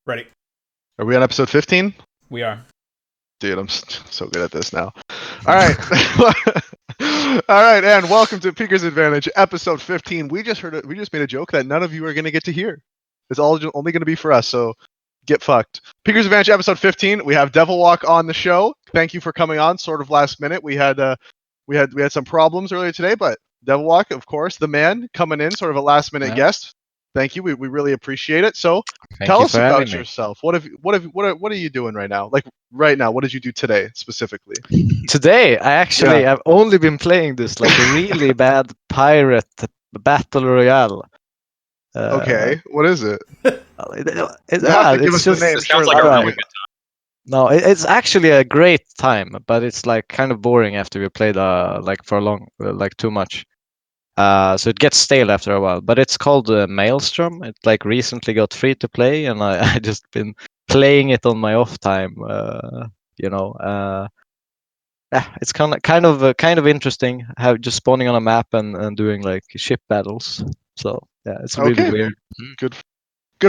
Ready. Are we on episode 15? We are. Dude, I'm so good at this now. All right. All right, and welcome to Peeker's Advantage, episode 15. We just made a joke that none of you are going to get to hear. It's only going to be for us, so get fucked. Peeker's Advantage, episode 15. We have Devilwalk on the show. Thank you for coming on, sort of last minute. We had some problems earlier today, but Devilwalk, of course, the man coming in, sort of a last minute guest. Thank you. We really appreciate it. So tell us about yourself. What are you doing right now? Like right now, what did you do today specifically? Today, I've only been playing this like a really bad pirate battle royale. Okay, what is it? Give us the name. It sounds like a really good time. No, it's actually a great time, but it's like kind of boring after we played like for a long, like too much. So it gets stale after a while. But it's called Maelstrom. It like recently got free to play, and I just been playing it on my off time. It's kind of interesting. How just spawning on a map and doing like ship battles. So yeah, it's really weird. Good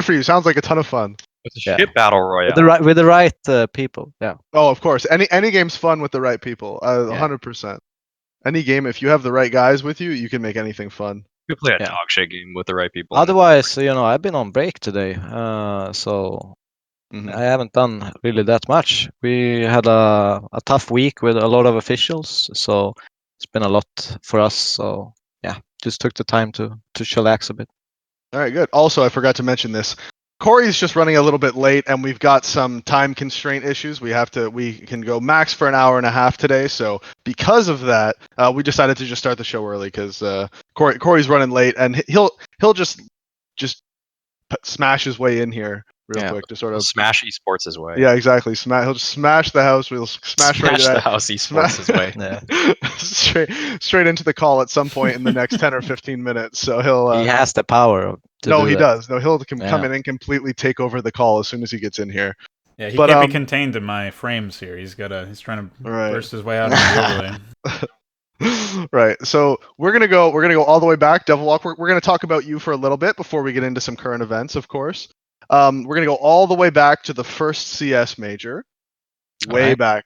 for you. Sounds like a ton of fun. With the ship battle royale. With the right people. Yeah. Oh, of course. Any game's fun with the right people. 100%. Any game, if you have the right guys with you, you can make anything fun. You could play a dog shit game with the right people. Otherwise, I've been on break today, so I haven't done really that much. We had a tough week with a lot of officials, so it's been a lot for us. So yeah, just took the time to chillax a bit. All right, good. Also, I forgot to mention this. Corey's just running a little bit late, and we've got some time constraint issues. We can go max for an hour and a half today. So because of that, we decided to just start the show early because Corey's running late, and he'll just smash his way in here real quick to sort of smash esports his way. Yeah, exactly. He'll just smash the house. We'll smash right the house esports his way. straight into the call at some point in the next 10 or 15 minutes. So he has the power. He does. No, he'll come in and completely take over the call as soon as he gets in here. Yeah, he can't be contained in my frames here. He's trying to burst his way out of the overlay. Right. So we're gonna go all the way back. Devilwalk. We're gonna talk about you for a little bit before we get into some current events, of course. We're gonna go all the way back to the first CS major. Way back.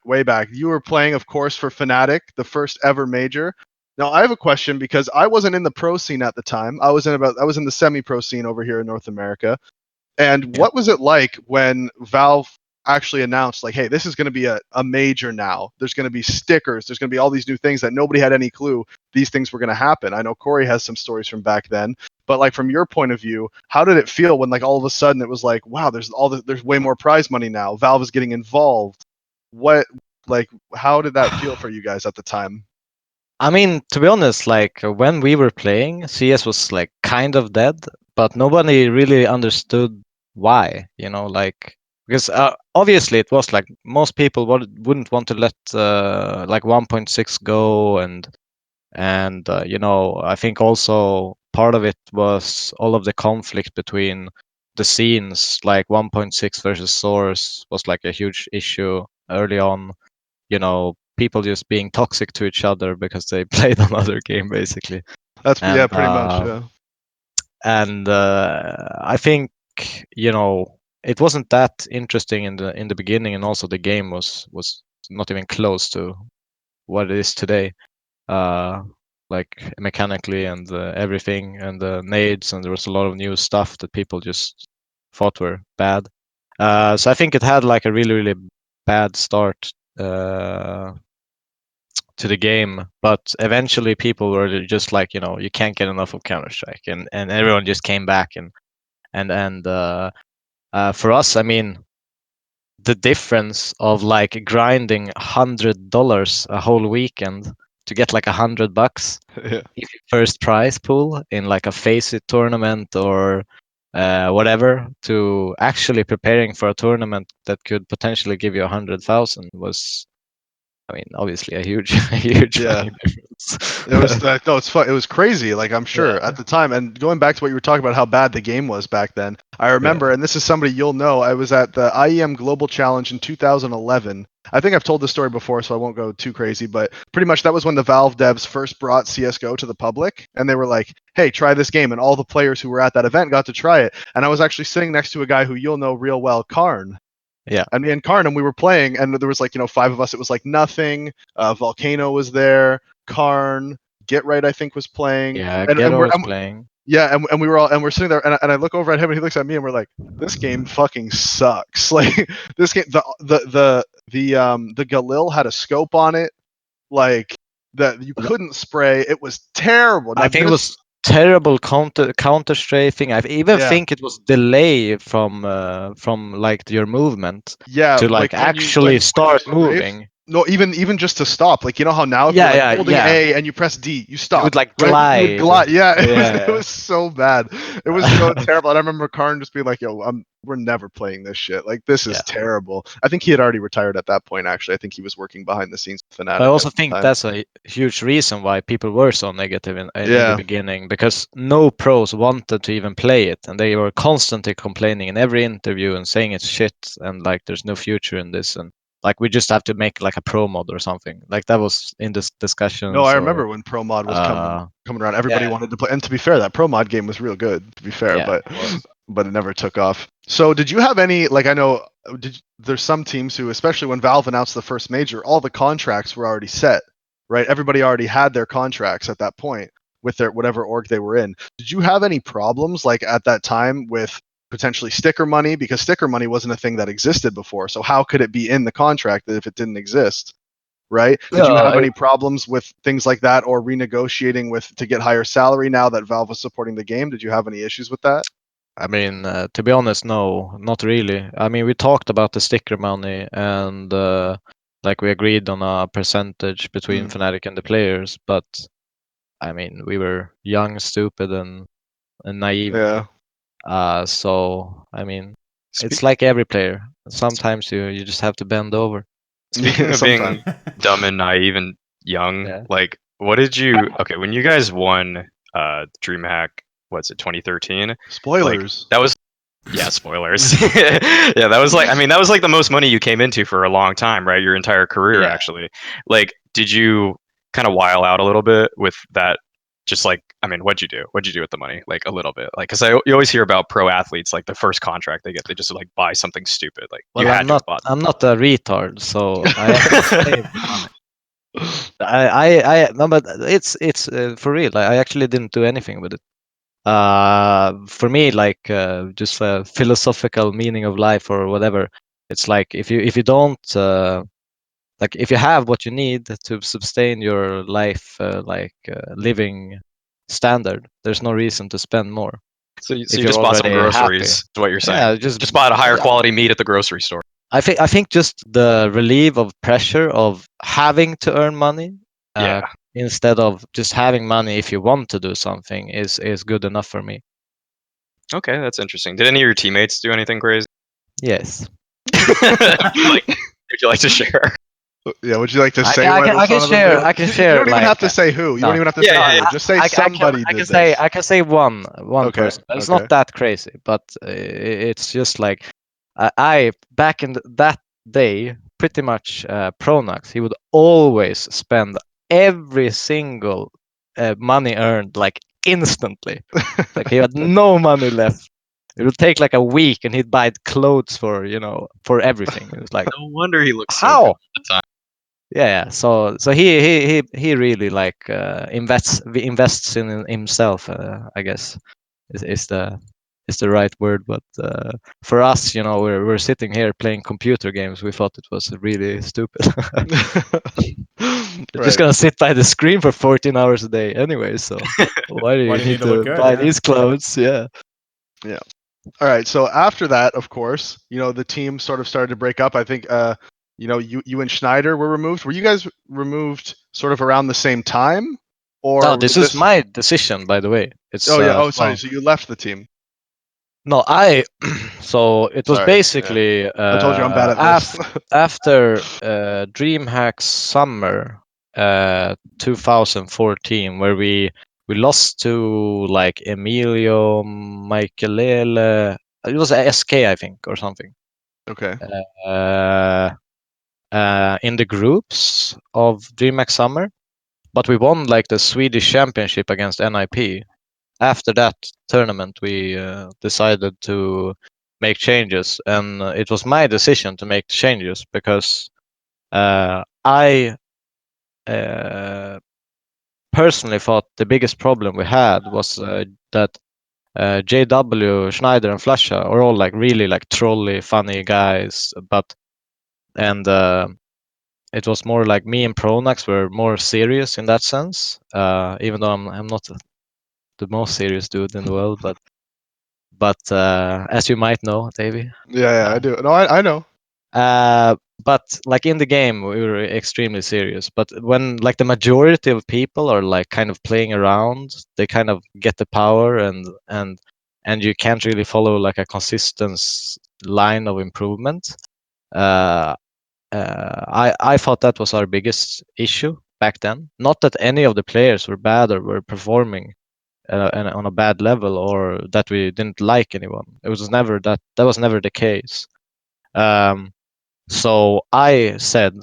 You were playing, of course, for Fnatic, the first ever major. Now I have a question because I wasn't in the pro scene at the time. I was in the semi-pro scene over here in North America. And what was it like when Valve actually announced, like, hey, this is going to be a major now. There's going to be stickers. There's going to be all these new things that nobody had any clue these things were going to happen. I know Corey has some stories from back then, but like from your point of view, how did it feel when like all of a sudden it was like, wow, there's way more prize money now. Valve is getting involved. How did that feel for you guys at the time? I mean, to be honest, like when we were playing, CS was like kind of dead, but nobody really understood why, because obviously it was like most people wouldn't want to let like 1.6 go, and I think also part of it was all of the conflict between the scenes, like 1.6 versus Source was like a huge issue early on. People just being toxic to each other because they played another game, basically. That's pretty much, yeah. And I think it wasn't that interesting in the beginning, and also the game was not even close to what it is today, like mechanically and everything, and the nades, and there was a lot of new stuff that people just thought were bad. So I think it had like a really, really bad start to the game, but eventually people were just like, you can't get enough of Counter-Strike, and everyone just came back, and for us, I mean, the difference of like grinding $100 a whole weekend to get like $100 first prize pool in like a FaZe tournament or whatever, to actually preparing for a tournament that could potentially give you 100,000 was, I mean, obviously a huge difference. It was it's fun. It was crazy. Like, I'm sure at the time, and going back to what you were talking about, how bad the game was back then. I remember, and this is somebody you'll know. I was at the IEM Global Challenge in 2011. I think I've told this story before, so I won't go too crazy. But pretty much that was when the Valve devs first brought CS:GO to the public, and they were like, "Hey, try this game," and all the players who were at that event got to try it. And I was actually sitting next to a guy who you'll know real well, Karn. Yeah. And me and Karn, and we were playing, and there was like 5 of us. It was like nothing. Volcano was there. Karn, Get Right, I think was playing. Yeah, and, Get and we're was playing. yeah, and we were all and we're sitting there, and I look over at him, and he looks at me, and we're like, "This game fucking sucks." Like this game, the Galil had a scope on it, like that you couldn't spray. It was terrible. I think it was terrible counter strafing. I even think it was delay from like your movement to like actually start moving. No, even just to stop. Like, you know how now if you're like holding A and you press D, you stop. You would like right? glide. You would glide. Yeah, it was so bad. It was so terrible. And I remember Karn just being like, "Yo, we're never playing this shit. Like, this is terrible." I think he had already retired at that point. Actually, I think he was working behind the scenes with Fnatic. I also think that's a huge reason why people were so negative in the beginning, because no pros wanted to even play it, and they were constantly complaining in every interview and saying it's shit and like there's no future in this, and like we just have to make like a pro mod or something. Like that was in this discussion. No, I remember when pro mod was coming around. Everybody wanted to play, and to be fair, that pro mod game was real good. To be fair, but it never took off. So, did you have any, like, I know there's some teams who, especially when Valve announced the first major, all the contracts were already set, right? Everybody already had their contracts at that point with their whatever org they were in. Did you have any problems like at that time with potentially sticker money, because sticker money wasn't a thing that existed before? So how could it be in the contract if it didn't exist, right? Did you have any problems with things like that, or renegotiating to get higher salary now that Valve was supporting the game? Did you have any issues with that? I mean, to be honest, no, not really. I mean, we talked about the sticker money, and like we agreed on a percentage between Fnatic and the players, but I mean, we were young, stupid, and naive. Yeah. So I mean, it's like every player. Sometimes you just have to bend over. Speaking of being dumb and naive and young, like what did you? Okay, when you guys won DreamHack, what's it, 2013? Spoilers. Like, that was spoilers. Yeah, that was like, I mean, that was like the most money you came into for a long time, right? Your entire career, actually. Like, did you kind of while out a little bit with that? Just like, I mean, what'd you do? What'd you do with the money? Like a little bit, like, because you always hear about pro athletes, like the first contract they get, they just like buy something stupid. Like, well, I'm not a retard, so I no, but it's for real. I actually didn't do anything with it. For me, like just a philosophical meaning of life or whatever. It's like if you don't like if you have what you need to sustain your life, living standard, there's no reason to spend more. So you just bought some groceries, is what you're saying. Yeah, just bought a higher quality meat at the grocery store. I think just the relief of pressure of having to earn money, instead of just having money if you want to do something is good enough for me. Okay, that's interesting. Did any of your teammates do anything crazy? Yes. Would you like to share? Yeah, would you like to say? I can share. I can share. You don't even have to say who. You don't even have to say who. Just say somebody. I can say one person. It's not that crazy, but it's just like I back in that day, pretty much Pronax. He would always spend every single money earned like instantly. Like he had no money left. It would take like a week, and he'd buy clothes for everything. It was like, no wonder he looks so good all the time. Yeah. So he really like invests in himself. I guess is the right word. But for us, we're sitting here playing computer games. We thought it was really stupid. You're just gonna sit by the screen for 14 hours a day anyway. So why do you need to buy these clothes? Yeah. Yeah. All right. So after that, of course, the team sort of started to break up. I think, you and Schneider were removed. Were you guys removed sort of around the same time? Or no, this is my decision, by the way. It's sorry. So you left the team. No, so it was basically. I told you I'm bad at this. After DreamHack Summer 2014, where we lost to like Emilio Michaelele. It was SK, I think, or something. Okay. in the groups of DreamHack Summer, but we won like the Swedish Championship against NIP. After that tournament, we decided to make changes, and it was my decision to make the changes because I personally thought the biggest problem we had was that JW, Schneider, and Flasha are all like really like trolly, funny guys, but it was more like me and Pronax were more serious in that sense. Even though I'm not the most serious dude in the world, but as you might know, Davey. Yeah, I do. No, I know. But like in the game, we were extremely serious. But when like the majority of people are like kind of playing around, they kind of get the power and you can't really follow like a consistent line of improvement. I thought that was our biggest issue back then. Not that any of the players were bad or were performing on a bad level or that we didn't like anyone. It was never that. That was never the case. So I said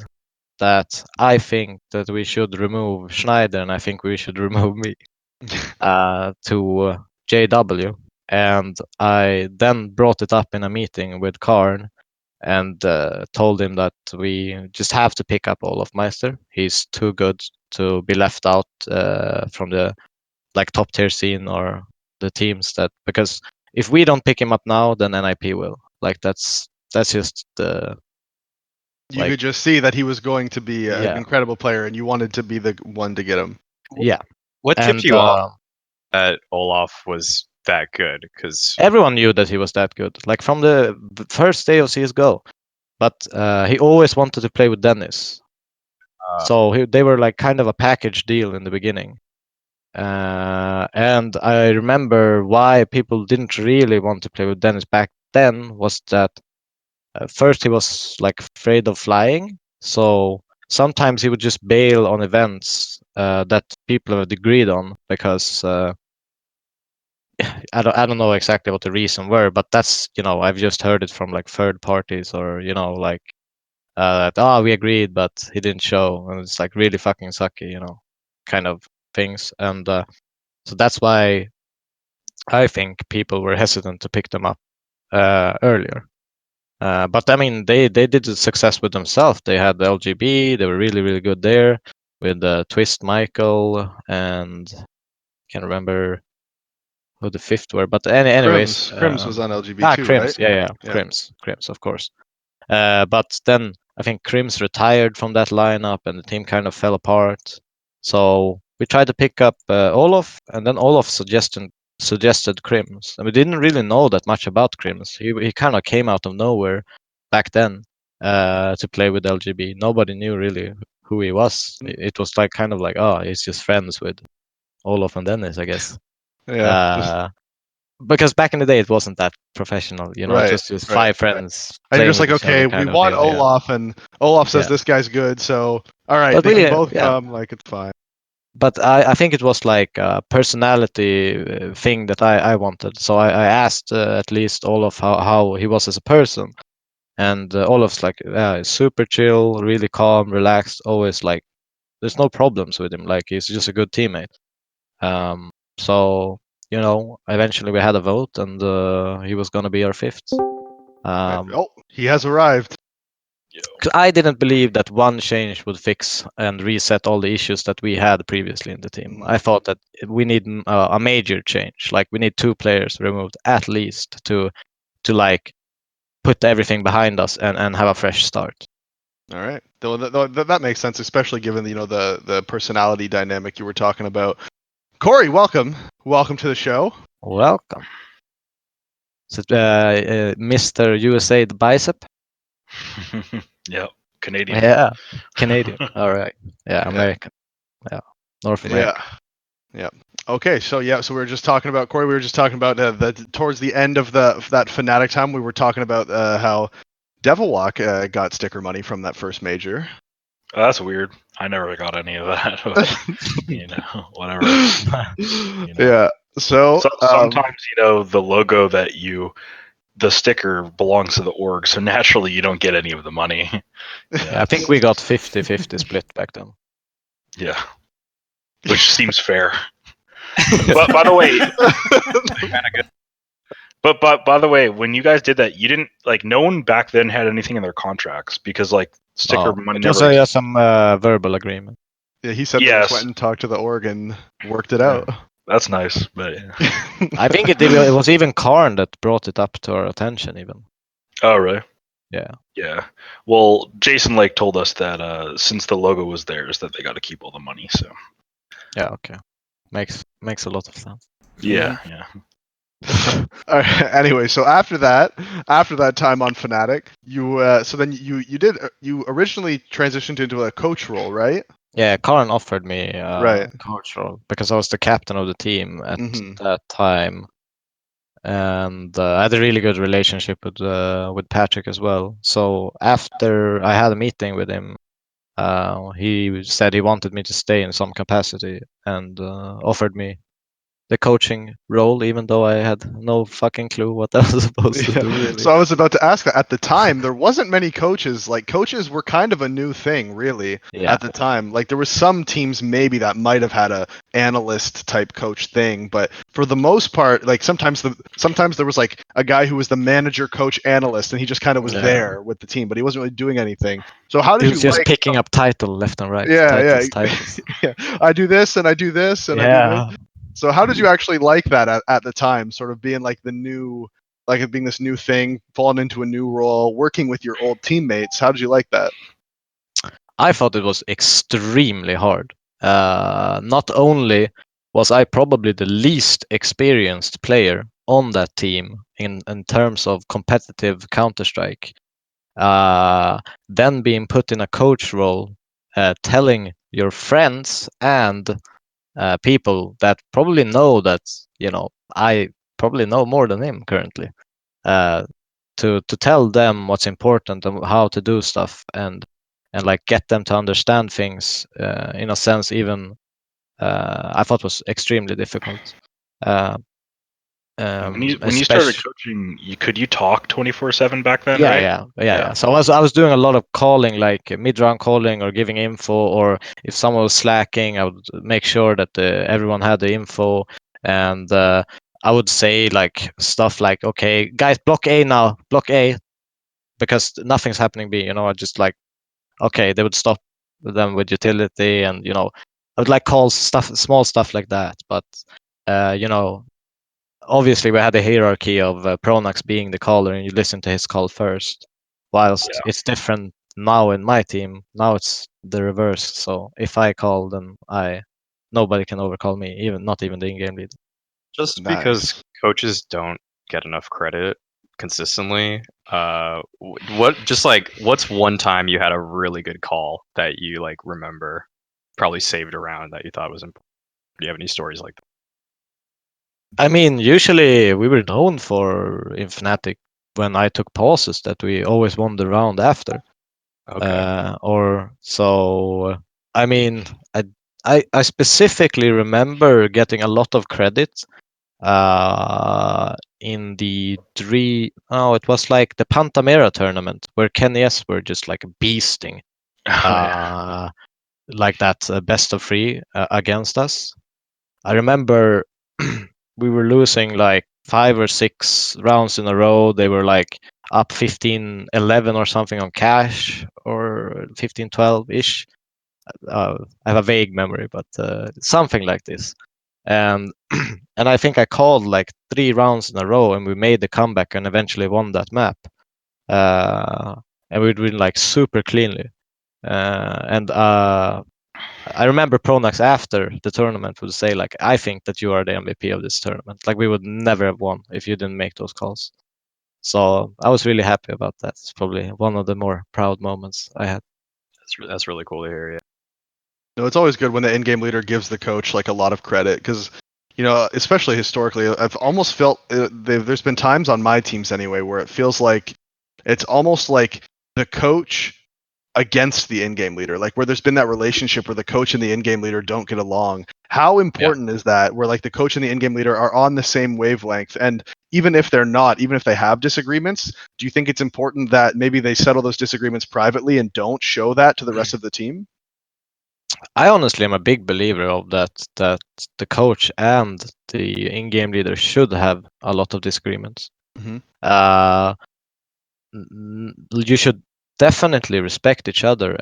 that I think that we should remove Schneider and I think we should remove me to JW. And I then brought it up in a meeting with Karn and told him that we just have to pick up Olaf Meister. He's too good to be left out from the like top tier scene or the teams that, because if we don't pick him up now, then NIP will. Like that's just the. You could just see that he was going to be an Yeah. incredible player, and you wanted to be the one to get him. Yeah. What tipped you off that Olaf was that good? Because everyone knew that he was that good, like from the first day of CSGO. But he always wanted to play with Dennis. So they were like kind of a package deal in the beginning. And I remember why people didn't really want to play with Dennis back then was that first he was like afraid of flying. So sometimes he would just bail on events that people have agreed on because I don't know exactly what the reason were, but that's, you know, I've just heard it from like third parties or, you know, like that we agreed but he didn't show, and it's like really fucking sucky, you know, kind of things. And so that's why I think people were hesitant to pick them up earlier. But I mean, they did the success with themselves. They had the LGB. They were really good there with Twist, Michael, and can't remember who the fifth were. But anyways, Crims was on LGB too, Crims, right? yeah, Crims, of course. But then I think Crims retired from that lineup, and the team kind of fell apart. So we tried to pick up Olaf, and then Olaf suggested Crims, and we didn't really know that much about Crims. He kind of came out of nowhere back then to play with LGB. Nobody knew really who he was. It was like kind of like, oh, he's just friends with Olaf and Dennis, I guess. Yeah. Because back in the day it wasn't that professional, you know. Right, It was just right, five friends. And you're just like, playing with each other okay, we kind of want deal, yeah. Olaf, and Olaf says Yeah. this guy's good, so all right, But they really, can both yeah. come, like it's fine. But I think it was like a personality thing that I wanted. So I asked at least Olaf how he was as a person. And Olaf's like, yeah, he's super chill, really calm, relaxed, always like, there's no problems with him. Like, he's just a good teammate. So, you know, eventually we had a vote and he was going to be our fifth. Oh, he has arrived. 'Cause I didn't believe that one change would fix and reset all the issues that we had previously in the team. I thought that we need a major change. Like we need 2 players removed at least to like put everything behind us and have a fresh start. All right, that makes sense, especially given the personality dynamic you were talking about. Corey, welcome to the show. Welcome. Is it Mr. USA the bicep? Yep, Canadian. Yeah, Canadian. All right. Yeah, American. Yeah, North America. Yeah. Okay, so we were just talking about Corey. We were just talking about towards the end of that Fnatic time. We were talking about how Devilwalk got sticker money from that first major. Oh, that's weird. I never got any of that. You know, whatever. Yeah. So sometimes, you know, the logo that you the sticker belongs to the org, so naturally you don't get any of the money. Yeah, I think we got 50-50 split back then. Yeah, which seems fair. But by the way, but by the way, when you guys did that, you didn't like. No one back then had anything in their contracts because like sticker money It never. was some verbal agreement. Yeah, he said they just went and talked to the org and worked it out. That's nice, but yeah. I think it was even Karn that brought it up to our attention, even. Oh, really? Yeah. Yeah. Well, Jason Lake told us that since the logo was theirs, that they got to keep all the money. So. Yeah. Okay. Makes a lot of sense. Yeah. Yeah. Anyway, so after that time on Fnatic, you you originally transitioned into a coach role, right? Yeah, Karn offered me Right. coach role because I was the captain of the team at that time, and I had a really good relationship with Patrick as well. So after I had a meeting with him, he said he wanted me to stay in some capacity and offered me the coaching role, even though I had no fucking clue what I was supposed to do, really. So I was about to ask that. At the time, there wasn't many coaches. Like, coaches were kind of a new thing, really, at the time. Like, there were some teams maybe that might have had a analyst type coach thing, but for the most part, like sometimes there was like a guy who was the manager, coach, analyst, and he just kind of was there with the team, but he wasn't really doing anything. So how did he was you just picking up title left and right? Titles. Yeah, I do this and I do this and I do this. So how did you actually like that at the time, sort of being like it being this new thing, falling into a new role, working with your old teammates? How did you like that? I thought it was extremely hard. Not only was I probably the least experienced player on that team in terms of competitive Counter-Strike, then being put in a coach role, telling your friends and people that probably know that I probably know more than him currently, to tell them what's important and how to do stuff and like get them to understand things in a sense even I thought was extremely difficult. When you started coaching, could you talk 24/7 back then? Yeah. So I was doing a lot of calling, like mid-round calling or giving info, or if someone was slacking, I would make sure that everyone had the info, and I would say like stuff like, "Okay, guys, block A now, block A," because nothing's happening B. I just like, okay, they would stop them with utility, and I would like call small stuff like that, but obviously we had a hierarchy of Pronax being the caller, and you listen to his call first. Whilst it's different now in my team. Now it's the reverse. So if I call, then nobody can overcall me, not even the in-game lead. Just because coaches don't get enough credit consistently. What's one time you had a really good call that you like remember, probably saved around, that you thought was important? Do you have any stories like that? I mean, usually we were known for in Fnatic when I took pauses that we always won the round after. Okay. I mean, I specifically remember getting a lot of credit in the it was like the Pantamera tournament where Kenny S were just like beasting like that best of 3 against us. I remember we were losing like 5 or 6 rounds in a row. They were like up 15-11 or something on cash, or 15-12 ish. I have a vague memory, but something like this. And and I think I called like 3 rounds in a row, and we made the comeback and eventually won that map. And we'd win like super cleanly. And I remember Pronax after the tournament would say like, "I think that you are the MVP of this tournament. Like, we would never have won if you didn't make those calls." So I was really happy about that. It's probably one of the more proud moments I had. That's really cool to hear. Yeah. No, it's always good when the in-game leader gives the coach like a lot of credit, because especially historically, I've almost felt there's been times on my teams anyway where it feels like it's almost like the coach against the in-game leader, like where there's been that relationship where the coach and the in-game leader don't get along. How important is that, where like the coach and the in-game leader are on the same wavelength? And even if they're not, even if they have disagreements, do you think it's important that maybe they settle those disagreements privately and don't show that to the rest of the team? I honestly am a big believer of that the coach and the in-game leader should have a lot of disagreements. Mhm. You should definitely respect each other,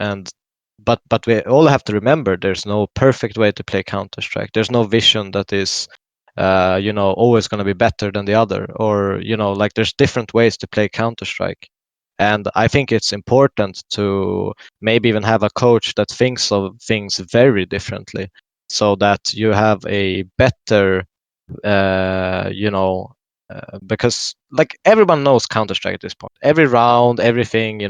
but we all have to remember there's no perfect way to play Counter-Strike. There's no vision that is always going to be better than the other, or like there's different ways to play Counter-Strike. And I think it's important to maybe even have a coach that thinks of things very differently, so that you have a better because like everyone knows Counter-Strike at this point. Every round, everything,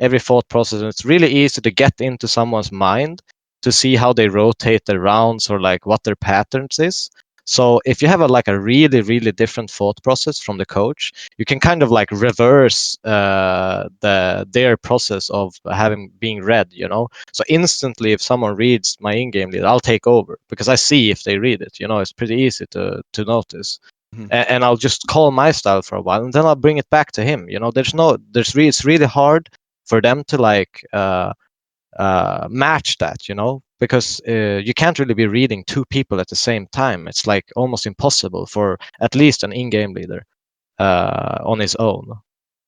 every thought process, and it's really easy to get into someone's mind to see how they rotate their rounds or like what their patterns is. So if you have a really, really different thought process from the coach, you can kind of like reverse their process of being read, So instantly, if someone reads my in-game lead, I'll take over because I see if they read it. It's pretty easy to notice. Mhm. And I'll just call my style for a while, and then I'll bring it back to him. It's really hard for them to like match that, because you can't really be reading two people at the same time. It's like almost impossible for at least an in-game leader on his own.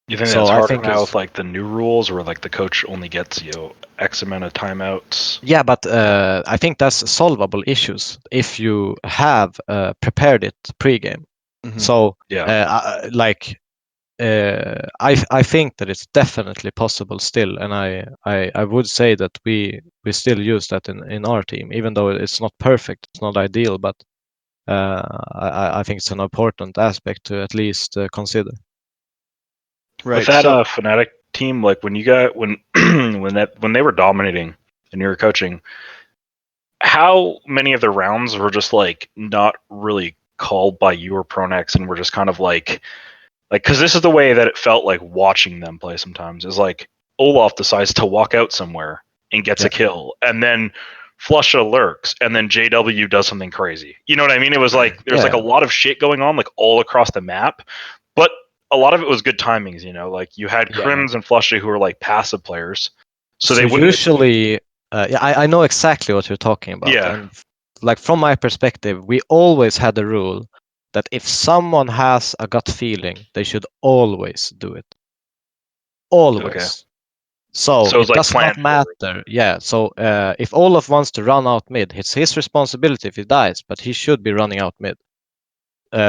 You think So that's I harder think now with like the new rules, where like the coach only gets X amount of timeouts? Yeah, but I think that's solvable issues if you have prepared it pre-game. Mhm. So Yeah. I think that it's definitely possible still, and I would say that we still use that in our team, even though it's not perfect, it's not ideal, but I think it's an important aspect to at least consider. Right. With that Fnatic team, like when you got when when they were dominating and you were coaching, how many of the rounds were just like not really called by you or Pronex, and were just kind of like because this is the way that it felt like watching them play sometimes, is like Olaf decides to walk out somewhere and gets a kill, and then Flusha lurks, and then JW does something crazy. You know what I mean? It was like there's like a lot of shit going on like all across the map, but a lot of it was good timings. Like you had Crims and Flusha who were like passive players, so they wouldn't usually I know exactly what you're talking about. Yeah. And like from my perspective, we always had a rule that if someone has a gut feeling, they should always do it. Always. Okay. So So it's it like does not matter. Yeah. So if Olaf wants to run out mid, it's his responsibility if he dies, but he should be running out mid.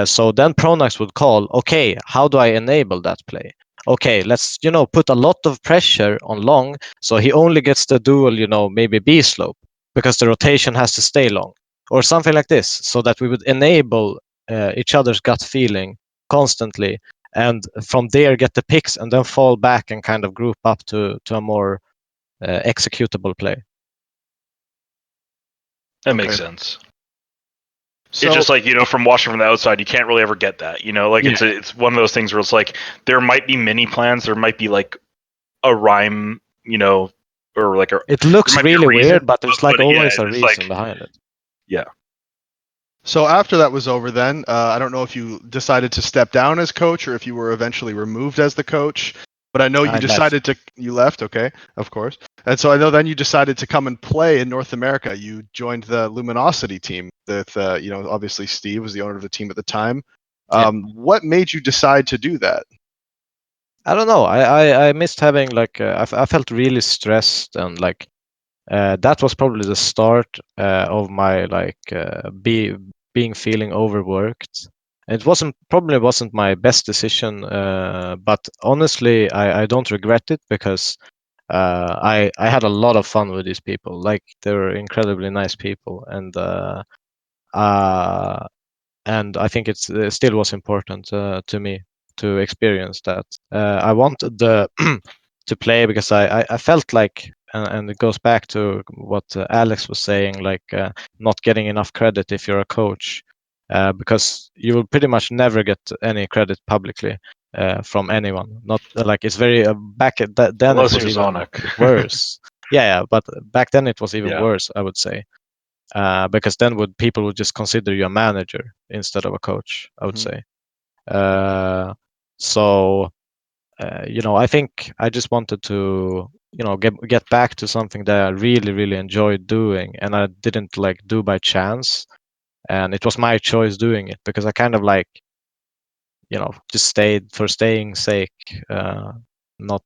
So then Pronax would call, okay, how do I enable that play? Okay, let's put a lot of pressure on long, so he only gets the dual, maybe B slope, because the rotation has to stay long, or something like this, so that we would enable each other's gut feeling constantly, and from there get the picks, and then fall back and kind of group up to a more executable play. That makes sense. So, it's just like from watching from the outside, you can't really ever get that. Like it's one of those things where it's like there might be mini plans, there might be like a rhyme, or like it looks really weird, but there's like always a reason behind it. Yeah. So after that was over, then I don't know if you decided to step down as coach or if you were eventually removed as the coach. But I know you decided you left, okay, of course. And so I know then you decided to come and play in North America. You joined the Luminosity team with, obviously Steve was the owner of the team at the time. What made you decide to do that? I don't know. I missed having like, I felt really stressed, and like that was probably the start of my like being feeling overworked. It probably wasn't my best decision, but honestly, I don't regret it, because I had a lot of fun with these people. Like, they were incredibly nice people, and I think it still was important to me to experience that. I wanted to play because I felt like, and it goes back to what Alex was saying, like not getting enough credit if you're a coach, because you will pretty much never get any credit publicly. from anyone. Not like it's very back at that then Unless it was you're even Zonic. worse. Yeah, but back then it was even Yeah. worse, I would say, because then people would just consider you a manager instead of a coach, I would say. So I think I just wanted to get back to something that I really enjoyed doing, and I didn't like do by chance, and it was my choice doing it because I kind of like just stayed for staying sake, not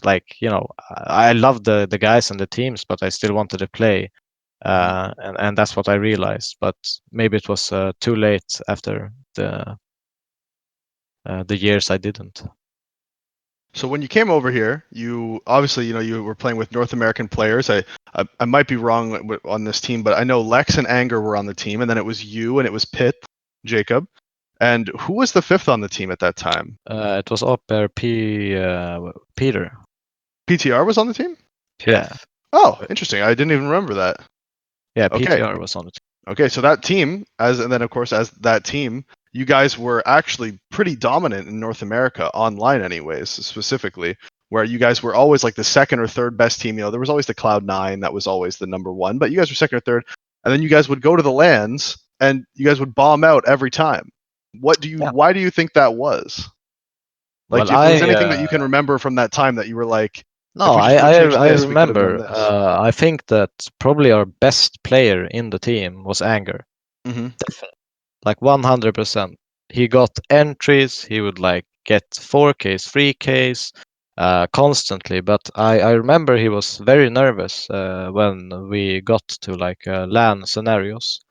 like I love the guys and the teams, but I still wanted to play, and that's what I realized. But maybe it was too late after the years I didn't. So when you came over here, you obviously, you were playing with North American players. I might be wrong on this team, but I know Lex and Anger were on the team, and then it was you and it was Pitt, Jacob, and who was the fifth on the team at that time? It was Upper Peter. PTR was on the team? Yeah. Oh, interesting. I didn't even remember that. Yeah, Okay. PTR was on the team. Okay, so that team, and then of course as that team, you guys were actually pretty dominant in North America online, anyways, specifically, where you guys were always like the second or third best team. There was always the Cloud9 that was always the number one, but you guys were second or third, and then you guys would go to the LANs and you guys would bomb out every time. Why do you think that was? Like, Well, if there was anything that you can remember from that time that you were like, no, if we just would have changed I this, we could have done remember. this. I think that probably our best player in the team was Anger. Mm-hmm. Definitely, like 100%. He got entries. He would like get 4Ks, 3Ks, constantly. But I remember he was very nervous when we got to like LAN scenarios,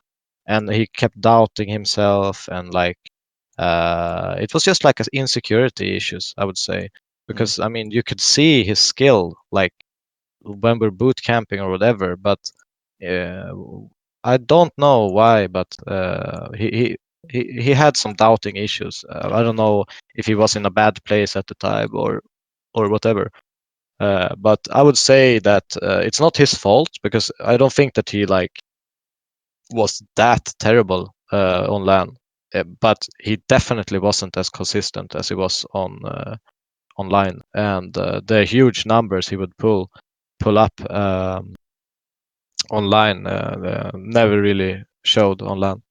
and he kept doubting himself, and like it was just like insecurity issues, I would say, because I mean you could see his skill like when we're boot camping or whatever, but uh, I don't know why, but he had some doubting issues. I don't know if he was in a bad place at the time or whatever. But I would say that it's not his fault because I don't think that he like was that terrible on LAN, but he definitely wasn't as consistent as he was on online, and the huge numbers he would pull up online never really showed on LAN.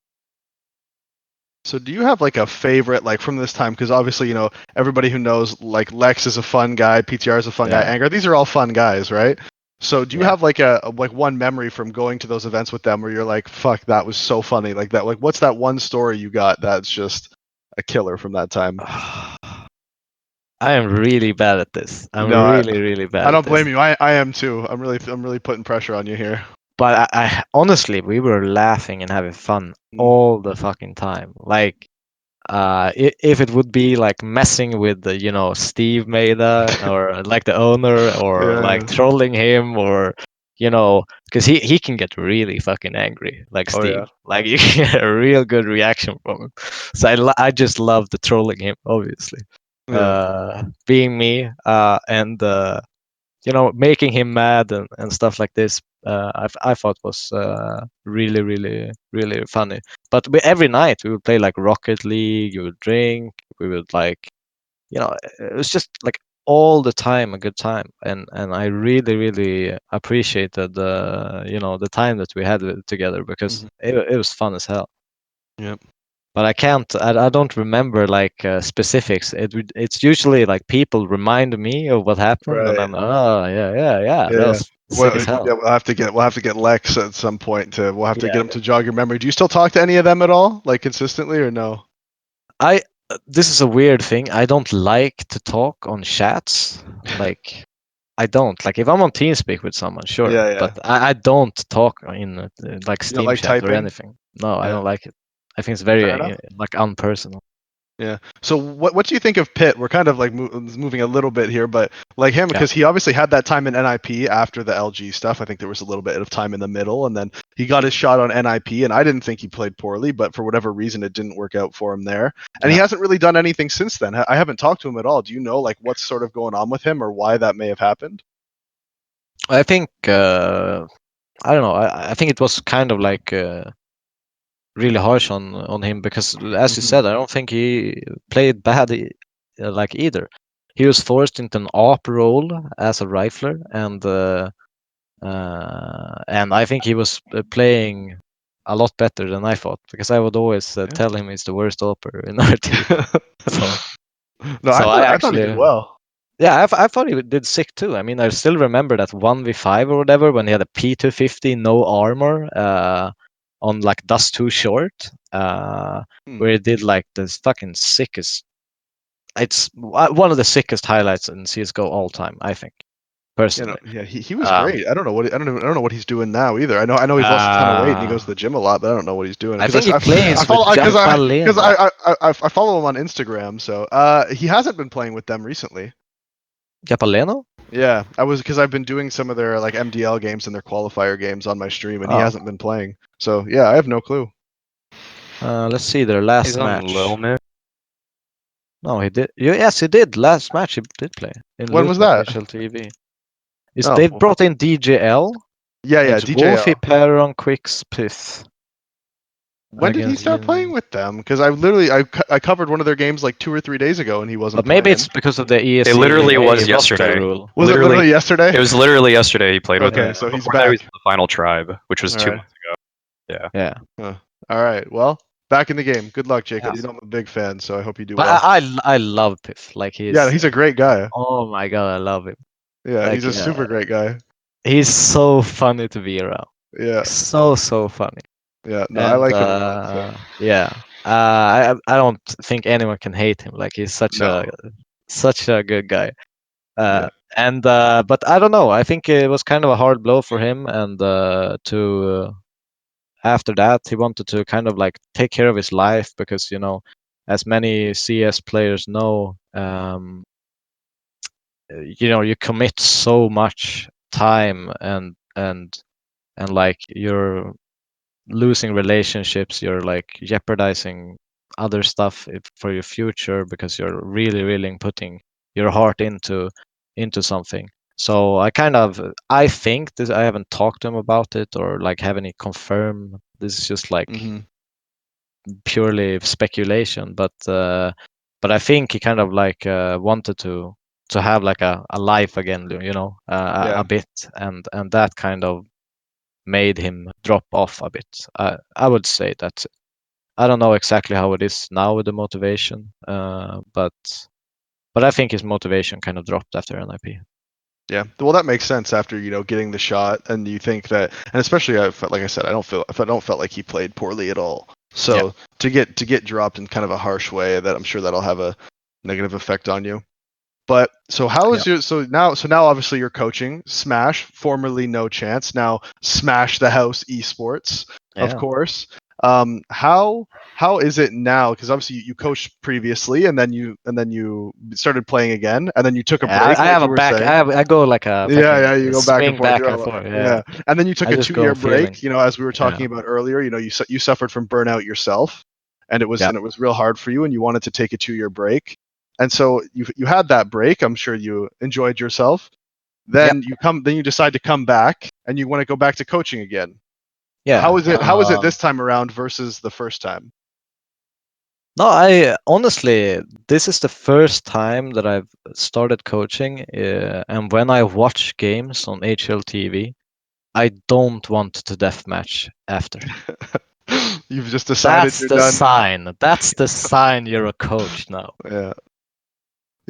So do you have like a favorite like from this time? Because obviously, everybody who knows like Lex is a fun guy, PTR is a fun guy, Anger, these are all fun guys, right? So do you have like like one memory from going to those events with them where you're like, fuck, that was so funny? Like that, like what's that one story you got that's just a killer from that time? I am really bad at this. I'm No, really bad I don't at this. blame you. I am too. I'm really putting pressure on you here. But I honestly, we were laughing and having fun all the fucking time. Like, if it would be like messing with the, Steve Maida or like the owner or like trolling him or, because he can get really fucking angry like Oh, Steve. yeah. Like you can get a real good reaction from him. So I just love the trolling him, obviously. Being me, and making him mad and stuff like this, I thought was really funny. But every night we would play like Rocket League, we would drink, we would like, it was just like all the time a good time, and I really appreciated the time that we had together because it was fun as hell. Yep. But I don't remember like specifics. It's usually like people remind me of what happened, and Right. I'm yeah. That was sick as hell. Yeah, we'll have to get Lex at some point we'll have to Yeah. get him to jog your memory. Do you still talk to any of them at all, like consistently, or no? This is a weird thing. I don't like to talk on chats. Like I don't like if I'm on TeamSpeak with someone, sure, Yeah. but I don't talk in like You don't Steam like chat or typing? anything. No, I Yeah. don't like it. I think it's very Fair enough. like unpersonal. Yeah. So what do you think of Pitt? We're kind of like moving a little bit here, but like him, Yeah. because he obviously had that time in NIP after the LG stuff. I think there was a little bit of time in the middle, and then he got his shot on NIP, and I didn't think he played poorly, but for whatever reason, it didn't work out for him there. And he hasn't really done anything since then. I haven't talked to him at all. Do you know like what's sort of going on with him or why that may have happened? I think I don't know. I think it was kind of like really harsh on him because, as you said, I don't think he played bad like either. He was forced into an AWP role as a rifler, and I think he was playing a lot better than I thought, because I would always tell him he's the worst AWPer in our team. No, I thought he did well. Yeah, I thought he did sick too. I mean, I still remember that 1v5 or whatever when he had a P250, no armor, on like Dust Too Short, where he did like this fucking sickest. It's one of the sickest highlights in CS:GO all time, I think, personally. Yeah, he was great. I don't know what he's doing now either. I know he's lost a ton of weight and he goes to the gym a lot, but I don't know what he's doing. I think he plays with because I follow him on Instagram, so he hasn't been playing with them recently. Japaleno? Yeah, because I've been doing some of their like MDL games and their qualifier games on my stream, and he hasn't been playing. So yeah, I have no clue. Let's see their last He's match. on Lil Mix. No, he did. Yes, he did. Last match he did play. When was that? HLTV. They've brought in DJL. Yeah, It's DJL. Wolfie, Peron, Quicks, pyth. When did he start playing with them? Because I covered one of their games like 2 or 3 days ago, and he wasn't. But maybe playing. it's because of the ESL. It literally was yesterday. Rule. Was it literally yesterday? It was literally yesterday. He played with them. Okay, so he's Before back. that, he was in the final tribe, which was 2 months ago. Yeah. All right. Well, back in the game. Good luck, Jacob. You know I'm a big fan, so I hope you do but well. I love pyth. Like he's. Yeah, he's a great guy. Oh my god, I love him. Yeah, like, he's a super great guy. He's so funny to be around. Yeah. So funny. Yeah. No, I like him. Yeah. I don't think anyone can hate him. Like he's such a good guy. But I don't know. I think it was kind of a hard blow for him, and after that he wanted to kind of like take care of his life, because as many CS players know, you commit so much time and like you're losing relationships, you're like jeopardizing other stuff for your future, because you're really putting your heart into something. So I think this, I haven't talked to him about it or like have any confirm. This is just like purely speculation, but I think he kind of like wanted to have like a life again, a bit, and that kind of made him drop off a bit. I would say that. I don't know exactly how it is now with the motivation, but I think his motivation kind of dropped after NIP. Yeah, well, that makes sense after getting the shot, and you think that, and especially like I said, I don't felt like he played poorly at all. So to get dropped in kind of a harsh way, that I'm sure that'll have a negative effect on you. But so how is your so now obviously you're coaching Smash, formerly NoChance, now Smash the House Esports, of course. How is it now? Because obviously you coached previously, and then you started playing again, and then you took a break. I go like a you go back and forth. Yeah, and then you took a 2-year break. As we were talking about earlier, you suffered from burnout yourself, and it was real hard for you, and you wanted to take a 2-year break. And so you had that break. I'm sure you enjoyed yourself. Then you decide to come back, and you want to go back to coaching again. Yeah. How is it this time around versus the first time? No, I honestly, this is the first time that I've started coaching, and when I watch games on HLTV, I don't want to deathmatch after. You've just decided that's you're the done. sign. That's the sign you're a coach now. Yeah.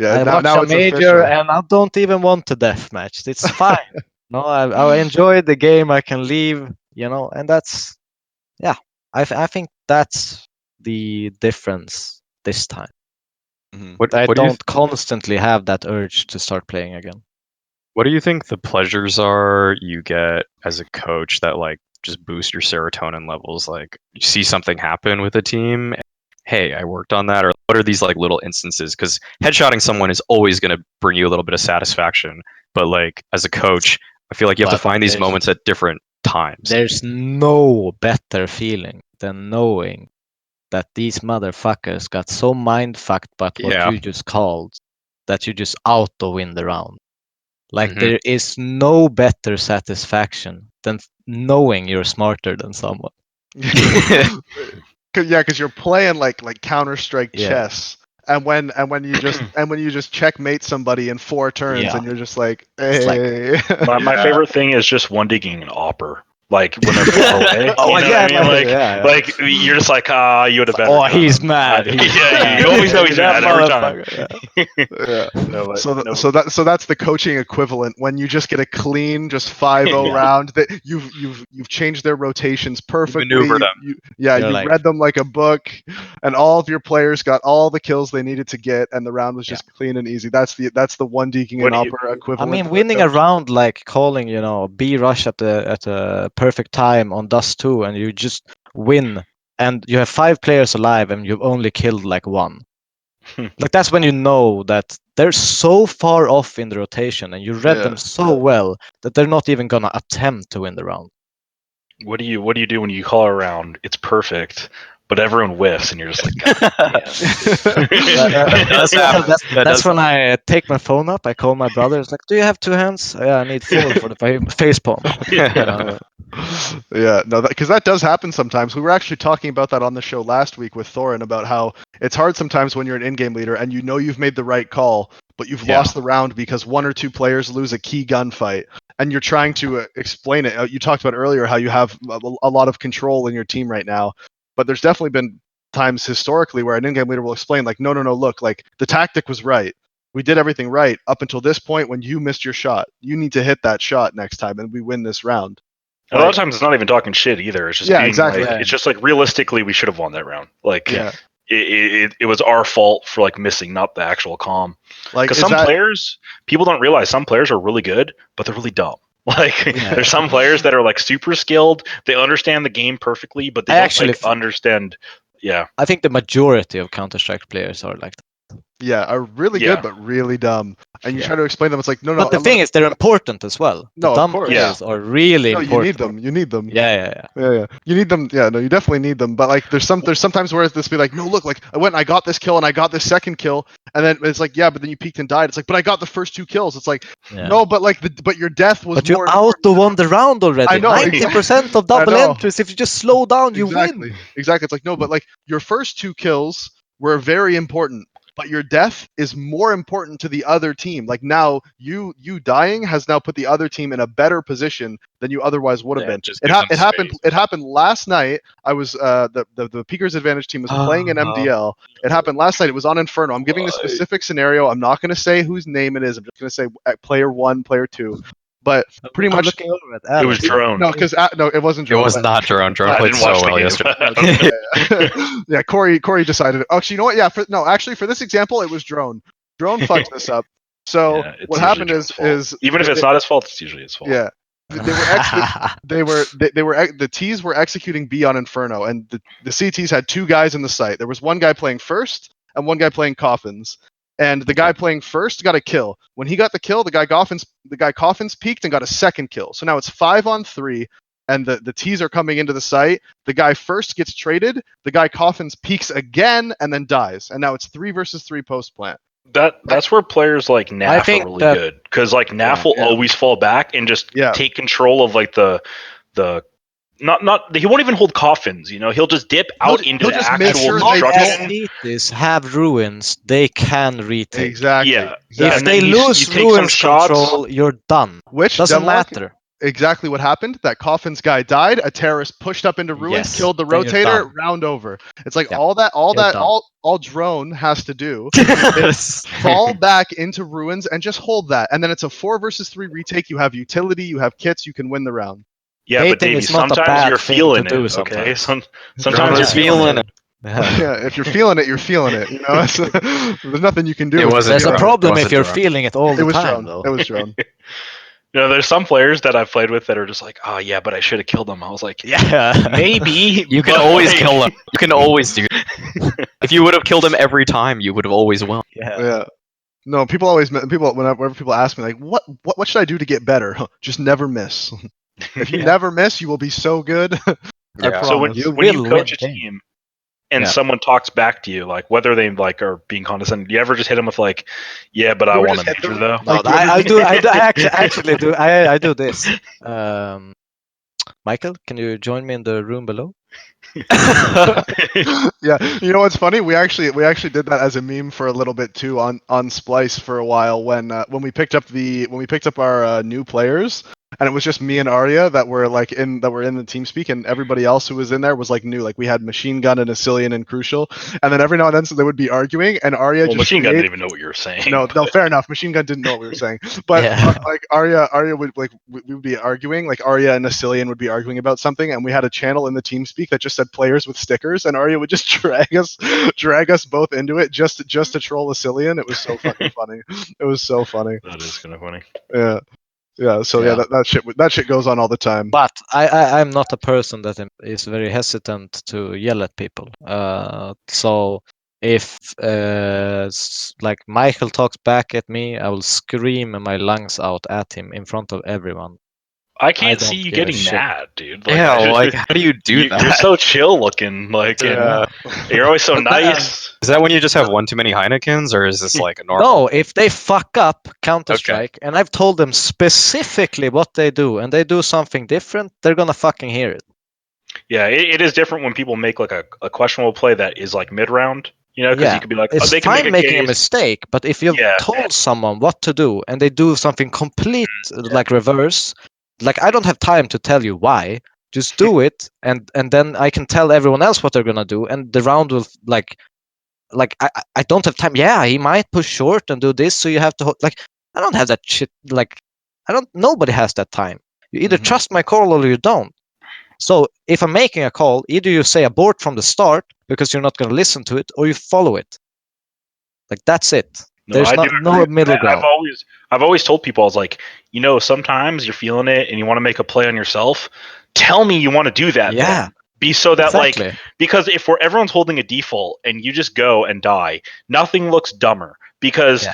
I watch a major and I don't even want to deathmatch. It's fine. No, I enjoy the game. I can leave, and that's, I think that's the difference this time. I don't constantly have that urge to start playing again. What do you think the pleasures are you get as a coach that like just boost your serotonin levels? Like you see something happen with a team, hey, I worked on that, or what are these like little instances? Because headshotting someone is always going to bring you a little bit of satisfaction, but like as a coach, I feel like you have to find these moments at different times. There's no better feeling than knowing that these motherfuckers got so mind fucked by what you just called that you just auto win the round. Like there is no better satisfaction than knowing you're smarter than someone. Because you're playing like Counter-Strike chess, and when you just checkmate somebody in 4 turns, and you're just like, hey. My favorite thing is just one digging an opper. Like when they're far away. Oh, you know yeah, what I mean? yeah. Like you're just like, you would have better. Oh, he's mad. You always know he's mad every time. Yeah. So that's the coaching equivalent when you just get a clean, just 5-0 round. That you've changed their rotations perfectly. Maneuvered them. You like, read them like a book, and all of your players got all the kills they needed to get, and the round was just clean and easy. That's the one deking and opera equivalent. I mean, winning a round like calling, B rush at the perfect time on Dust 2, and you just win, and you have 5 players alive, and you've only killed like 1. Like that's when you know that they're so far off in the rotation, and you read them so well that they're not even gonna attempt to win the round. What do you do when you call a round? It's perfect, but everyone whiffs, and you're just like, that's when I take my phone up. I call my brother. It's like, do you have 2 hands? Yeah, I need 4 for the face palm. Yeah, no, because that does happen sometimes. We were actually talking about that on the show last week with Thorin about how it's hard sometimes when you're an in-game leader and you know you've made the right call, but you've lost the round because 1 or 2 players lose a key gunfight, and you're trying to explain it. You talked about earlier how you have a lot of control in your team right now, but there's definitely been times historically where an in-game leader will explain, like, no, look, like the tactic was right. We did everything right up until this point when you missed your shot. You need to hit that shot next time, and we win this round. A lot of times it's not even talking shit either. It's just being exactly. Like, it's just like realistically we should have won that round. Like it was our fault for like missing, not the actual calm. Like because players, people don't realize some players are really good, but they're really dumb. Like there's some players that are like super skilled. They understand the game perfectly, but they don't understand. Yeah, I think the majority of Counter-Strike players are like that. Yeah, are really good but really dumb. And you try to explain them, it's like, no. But the thing is, they're important as well. The dumb players are really important. You need them. Yeah. You need them. Yeah, no, you definitely need them. But like, there's sometimes where this be like, no, look, like I got this kill and I got this second kill, and then it's like, but then you peeked and died. It's like, but I got the first 2 kills. It's like, no, but like but your death was. But you auto-won the round already. I know. 90% of double entries. If you just slow down, you win. Exactly. It's like, no, but like your first 2 kills were very important. But your death is more important to the other team. Like now, you dying has now put the other team in a better position than you otherwise would have been. It happened last night. I was the Peekers Advantage team was playing in MDL. It happened last night. It was on Inferno. I'm giving a specific scenario. I'm not going to say whose name it is. I'm just going to say player 1, player 2. But pretty much, it was Drone. No, because no, it wasn't Drone. It was not Drone. Drone played so well yesterday. Yeah, Corey decided. Actually, you know what? Yeah, for this example, it was Drone. Drone fucked this up. So what happened is even if it's not his fault, it's usually his fault. Yeah, the T's were executing B on Inferno, and the CTs had 2 guys in the site. There was one guy playing first and one guy playing Coffins. And the guy playing first got a kill. When he got the kill, the guy Coffins peeked and got a second kill. So now it's 5-on-3, and the T's are coming into the site. The guy first gets traded. The guy Coffins peeks again and then dies. And now it's 3 versus 3 post plant. That's where players like Naf are really good, because like Naf will always fall back and just take control of like the. Not he won't even hold coffins, he'll just dip out into the actual destruction. If have ruins, they can retake. Exactly. Yeah. If they lose ruins control, you're done. Which doesn't matter. Exactly what happened. That coffins guy died. A terrorist pushed up into ruins, killed the rotator, round over. It's like all Drone has to do is fall back into ruins and just hold that. And then it's a 4 versus 3 retake. You have utility, you have kits, you can win the round. Yeah, but Davey, sometimes you're feeling it. Okay, sometimes you're feeling it. Yeah, if you're feeling it, you're feeling it. There's nothing you can do. There's a problem if you're feeling it all the time, though. It was Drone. There's some players that I've played with that are just like, oh yeah, but I should have killed them. I was like, maybe you can always kill them. You can always do. If you would have killed him every time, you would have always won. Yeah. No, whenever people ask me like, what should I do to get better? Just never miss. If you never miss, you will be so good. So when you coach a team and someone talks back to you, like whether they like are being condescending, do you ever just hit them with like, "Yeah, but I won a major though"? No, I do. I actually do. I do this. My Michael, can you join me in the room below? Yeah, you know what's funny? We actually did that as a meme for a little bit too on Splyce for a while when we picked up our new players, and it was just me and Arya that were in the team speak, and everybody else who was in there was like new. Like we had Machine Gun and Asilian and Crucial, and then every now and then so they would be arguing, and Arya well, just Machine Gun didn't even know what you were saying. No, fair enough. Machine Gun didn't know what we were saying, but Yeah. like Arya would we would be arguing, like Arya and Asilian would be arguing about something, and we had a channel in the team speak that just said players with stickers, and Arya would just drag us both into it just to troll Asilian. It was so fucking funny. It was so funny. That is kind of funny. Yeah. Yeah, so Yeah. that shit goes on all the time. But I'm not a person that is very hesitant to yell at people. So if like Michael talks back at me, I will scream my lungs out at him in front of everyone. I can't see don't you give a getting shit. mad, dude. Yeah, like how do you do that? You're so chill looking, like, Yeah. and you're always so nice. Is that when you just have one too many Heinekens, or is this like a normal? No, if they fuck up Counter-Strike, and I've told them specifically what they do, and they do something different, they're gonna fucking hear it. Yeah, it is different when people make like a questionable play that is like mid-round. You know, because Yeah. you could be like, It's they can make fine a making a case. mistake, but if you've Yeah. told someone what to do and they do something complete like reverse, like I don't have time to tell you why. Just do it, and then I can tell everyone else what they're gonna do, and the round will like I don't have time. Yeah, he might push short and do this, so you have to like I don't have that shit. Like I don't. Nobody has that time. You either trust my call or you don't. So if I'm making a call, either you say abort from the start because you're not going to listen to it, or you follow it. Like that's it. No, There's I do no agree. middle ground. I've always told people, I was like, sometimes you're feeling it and you want to make a play on yourself. Tell me you want to do that. Yeah. Then. Be so that Exactly. because if everyone's holding a default and you just go and die, nothing looks dumber because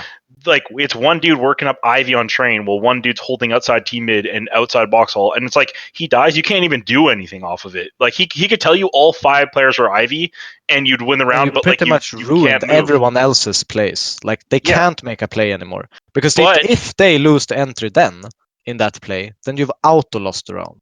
like it's one dude working up Ivy on train while one dude's holding outside T mid and outside box hall, and it's like he dies, you can't even do anything off of it. Like he could tell you all 5 players are Ivy and you'd win the round, You but pretty like much you ruined can't move. everyone else's plays. Like they can't make a play anymore because But- if they lose the entry then in that play, then you've auto lost the round.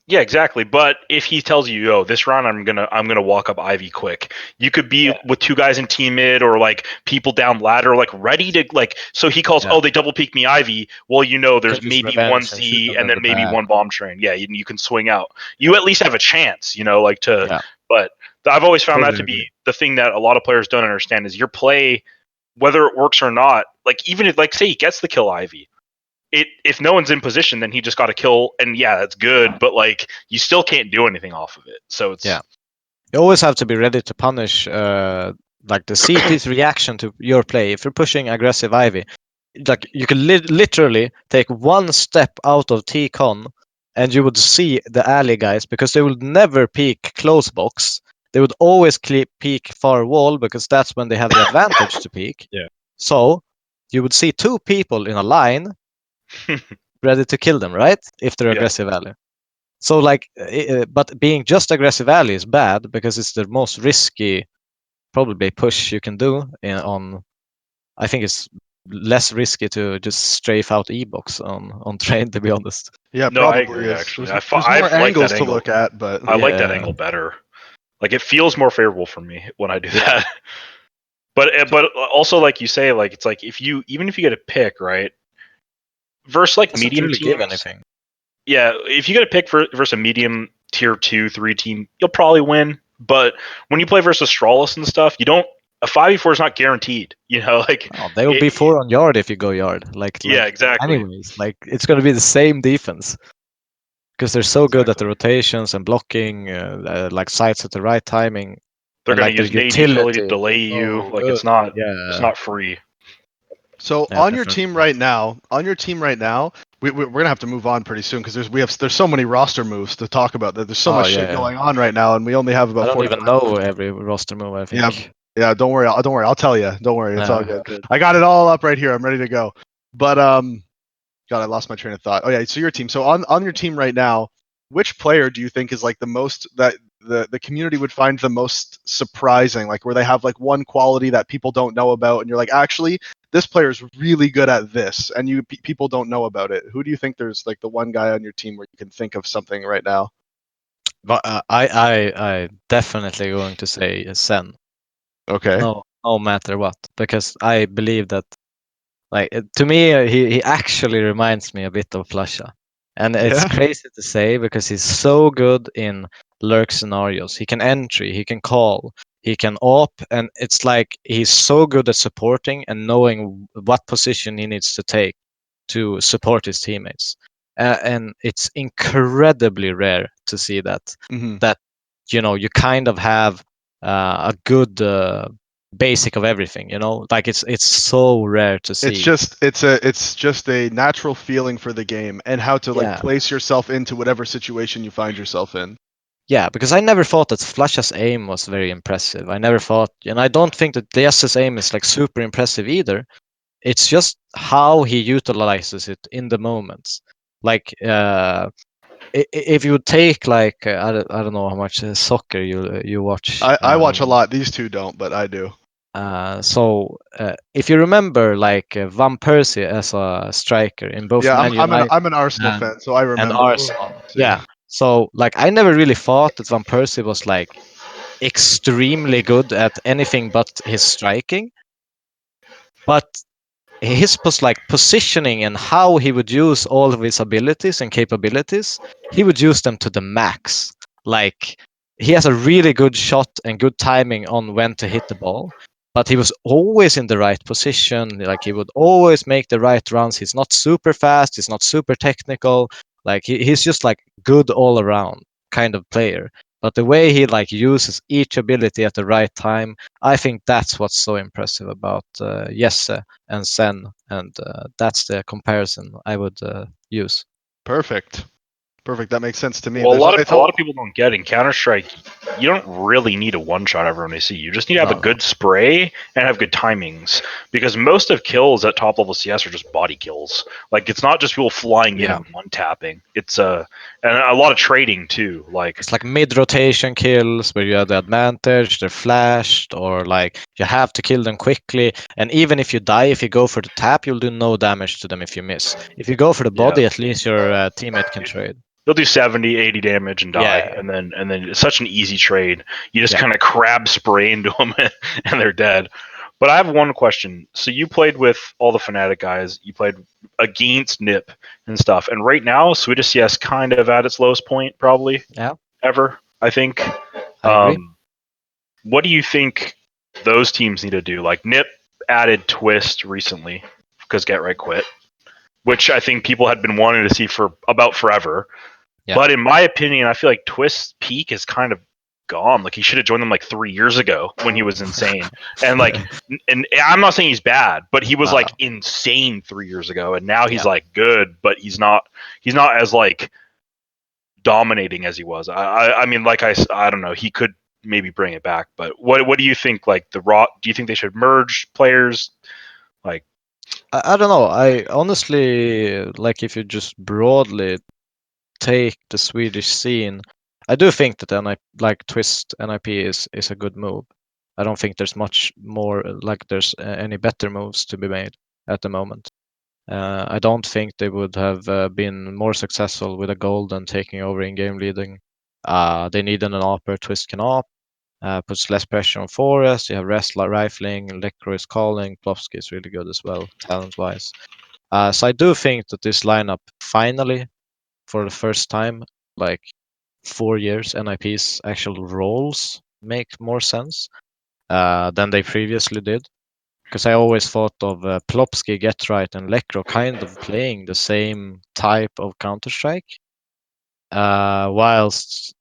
Yeah, exactly. But if he tells you, "Yo, this round I'm gonna walk up Ivy quick," you could be with 2 guys in team mid or like people down ladder, like ready to like. So he calls, "Oh, they double peek me Ivy." Well, there's maybe one Z and then maybe one bomb train. Yeah, you can swing out. You at least have a chance, like to. Yeah. But I've always found Totally that to agree. be the thing that a lot of players don't understand is your play, whether it works or not. Like even if, like, say he gets the kill Ivy. If no one's in position, then he just got a kill, and yeah, that's good. But like, you still can't do anything off of it. So it's You always have to be ready to punish like the CT's reaction to your play. If you're pushing aggressive Ivy, like you can literally take one step out of T-con and you would see the alley guys because they would never peek close box. They would always peek far wall because that's when they have the advantage to peek. Yeah. So you would see 2 people in a line ready to kill them, right? If they're aggressive alley. So like, but being just aggressive alley is bad because it's the most risky, probably push you can do on. I think it's less risky to just strafe out E-box on train, to be honest. Yeah, no, probably I agree. is. Actually, There's I more like angles that to angle. look at, but I like that angle better. Like it feels more favorable for me when I do that. But also, like you say, like it's like even if you get a pick, right? Versus like Doesn't medium really teams, give anything. Yeah, if you get a pick versus a medium tier 2, 3 team, you'll probably win. But when you play versus Strawless and stuff, you don't. A 5v4 is not guaranteed. Like they will be 4 on yard if you go yard. Yeah, exactly. Anyways, like it's going to be the same defense because they're so good at the rotations and blocking, like sites at the right timing. They're going like to use nade utility to delay you. Like good. it's not free. So on your team right now, we're gonna have to move on pretty soon because there's so many roster moves to talk about. There's so much shit going on right now, and we only have about. I don't even know every roster move. I think. Yeah. Don't worry. I'll tell you. Don't worry. It's all good. I got it all up right here. I'm ready to go. But God, I lost my train of thought. Oh yeah. So your team. So on your team right now, which player do you think is like the most that the community would find the most surprising? Like where they have like one quality that people don't know about, and you're like, actually, this player is really good at this, and people don't know about it. Who do you think there's like the one guy on your team where you can think of something right now? But I definitely going to say Sen. Okay. No matter what, because I believe that, like, to me, he actually reminds me a bit of Flusha, and it's Yeah. crazy to say because he's so good in lurk scenarios. He can entry, he can call, he can op, and it's like he's so good at supporting and knowing what position he needs to take to support his teammates. And it's incredibly rare to see that Hmm. that you kind of have a good basic of everything. Like it's so rare to see. It's just a natural feeling for the game and how to like Yeah. place yourself into whatever situation you find yourself in. Yeah, because I never thought that Flusha's aim was very impressive. I never thought, and I don't think that DS's aim is like super impressive either. It's just how he utilizes it in the moments. Like, if you take like I don't know how much soccer you watch. I watch a lot. These two don't, but I do. So if you remember like Van Persie as a striker in both Yeah, Man United I'm an Arsenal and fan, so I and remember. Arsenal, See. yeah. So like I never really thought that Van Persie was like extremely good at anything but his striking, but his positioning and how he would use all of his abilities and capabilities, he would use them to the max. Like he has a really good shot and good timing on when to hit the ball, but he was always in the right position. Like he would always make the right runs. He's not super fast. He's not super technical. Like he's just like good all around kind of player. But the way he like uses each ability at the right time, I think that's what's so impressive about Jesse and Sen, and that's the comparison I would use. Perfect. Perfect. That makes sense to me. Well, There's it's a lot of people don't get in Counter Strike. You don't really need a one shot everyone they see. You just need to have No, a good spray and have good timings. Because most of kills at top level CS are just body kills. Like it's not just people flying in yeah, and one tapping. It's and a lot of trading too. Like it's like mid rotation kills where you have the advantage. They're flashed, or like you have to kill them quickly. And even if you die, if you go for the tap, you'll do no damage to them if you miss. If you go for the yeah, body, at least your teammate can trade. they'll do 70, 80 damage and die, Yeah, and then it's such an easy trade. You just yeah, kind of crab spray into them and they're dead. But I have one question. So you played with all the Fnatic guys. You played against Nip and stuff. And right now, Swedish CS kind of at its lowest point, probably yeah. ever. I think. I agree. What do you think those teams need to do? Like Nip added Twist recently because Get Right quit, which I think people had been wanting to see for about forever. Yeah. But in my opinion, I feel like Twist's peak is kind of gone. Like he should have joined them like 3 years ago when he was insane. And like, and I'm not saying he's bad, but he was No, like no. insane 3 years ago, and now he's Yeah. like good, but he's not. He's not as like dominating as he was. I mean, like I don't know. He could maybe bring it back, but what do you think? Like the raw? Do you think they should merge players? Like, I don't know. I honestly like if you just broadly take the Swedish scene, I do think that like Twist NIP is a good move. I don't think there's much more like there's any better moves to be made at the moment. I don't think they would have been more successful with a gold than taking over in game leading. They need an AWP. Twist can AWP. Puts less pressure on Forest. You have Rest rifling. Lekro is calling. Plovsky is really good as well, talent wise. So I do think that this lineup finally, for the first time, like 4 years, NIP's actual roles make more sense than they previously did. Because I always thought of Plopsky, Getright, and Lekro kind of playing the same type of Counter Strike, whilst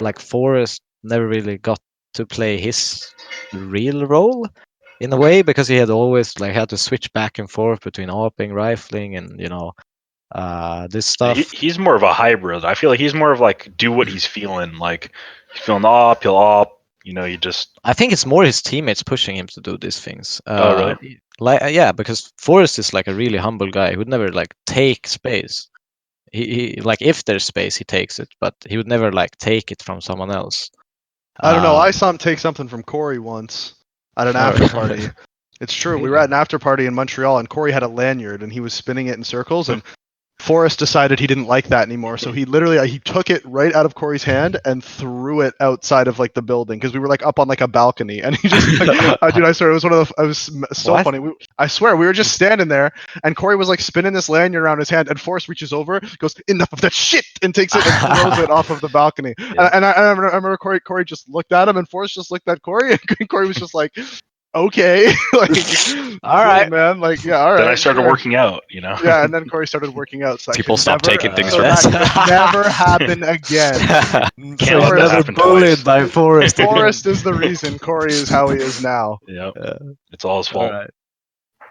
like Forrest never really got to play his real role in a way because he had always like had to switch back and forth between AWPing, rifling, and this stuff. he's more of a hybrid. I feel like he's more of like do what he's feeling. Like he's feeling up, he'll up. You know, you just. I think it's more his teammates pushing him to do these things. Oh, really? Like yeah, because Forrest is like a really humble guy who would never like take space. He like if there's space, he takes it, but he would never like take it from someone else. I don't know. I Um, saw him take something from Corey once at an after party. It's true. We were really? at an after party in Montreal, and Corey had a lanyard, and he was spinning it in circles, and Forrest decided he didn't like that anymore, so he literally he took it right out of Corey's hand and threw it outside of like the building because we were like up on like a balcony, and he just like, dude, I swear it was one of the, it was so What? funny. I swear we were just standing there, and Corey was like spinning this lanyard around his hand, and Forrest reaches over, goes, "Enough of that shit," and takes it and throws it off of the balcony. Yeah. And I remember Corey just looked at him, and Forrest just looked at Corey, and Corey was just like, okay, like, All right, man, like, yeah, all right. Then I started sure. working out, you know. Yeah, and then Corey started working out. So People stopped taking things so from that us. could never happen again. Can't So let you're that never happen bullied twice. by Forrest. Forrest is the reason Corey is how he is now. Yep. Yeah. It's all his fault. Alright.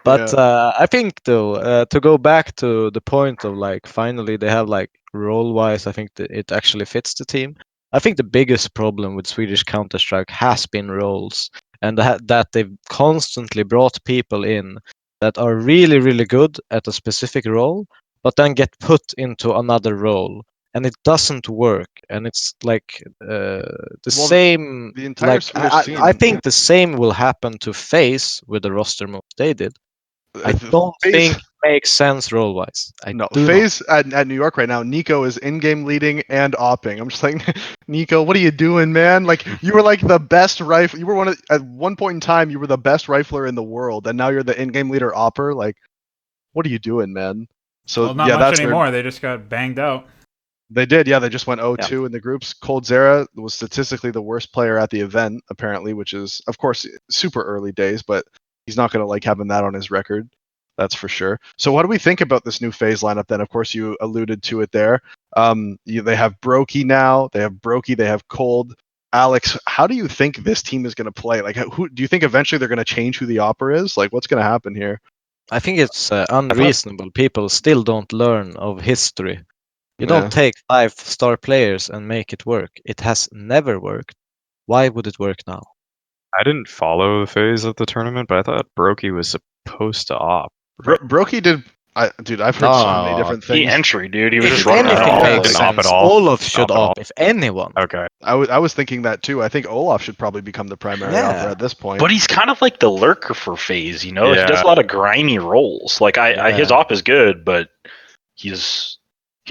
But I think though, to go back to the point of like finally they have like role wise, I think that it actually fits the team. I think the biggest problem with Swedish Counter-Strike has been roles, and that they've constantly brought people in that are really really good at a specific role, but then get put into another role, and it doesn't work. And it's like same. The entire Like Swedish I scene. think the same will happen to FaZe with the roster move they did. I don't think it makes sense role wise. No, FaZe at New York right now, Nico is in-game leading and opping. I'm just like, Nico, what are you doing, man? Like, you were like the best rifle. You were at one point in time, you were the best rifler in the world, and now you're the in-game leader opper. Like, what are you doing, man? So Well, not yeah, much that's anymore. where They just got banged out. they did. Yeah, they just went 0-2 in the groups. Coldzera was statistically the worst player at the event, apparently, which is, of course, super early days, but he's not going to like having that on his record. That's for sure. So what do we think about this new FaZe lineup then? Of course, you alluded to it there. They have Brokey now. They have Brokey. They have Cold. Alex, how do you think this team is going to play? Like, who do you think eventually they're going to change who the opera is? Like, what's going to happen here? I think it's unreasonable. People still don't learn of history. You Yeah. don't take 5-star players and make it work. It has never worked. Why would it work now? I didn't follow the phase of the tournament, but I thought Brokey was supposed to op. Brokey did. Dude, I've heard so many No, different He things. entry, dude. He was If just running anything around. makes Didn't op sense, at all. Olaf should Op at all. op, if anyone. Okay. I was thinking that too. I think Olaf should probably become the primary Yeah. opera at this point. But he's kind of like the lurker for FaZe, you know? He Yeah. does a lot of grimy roles. Like his Yeah. op is good, but he's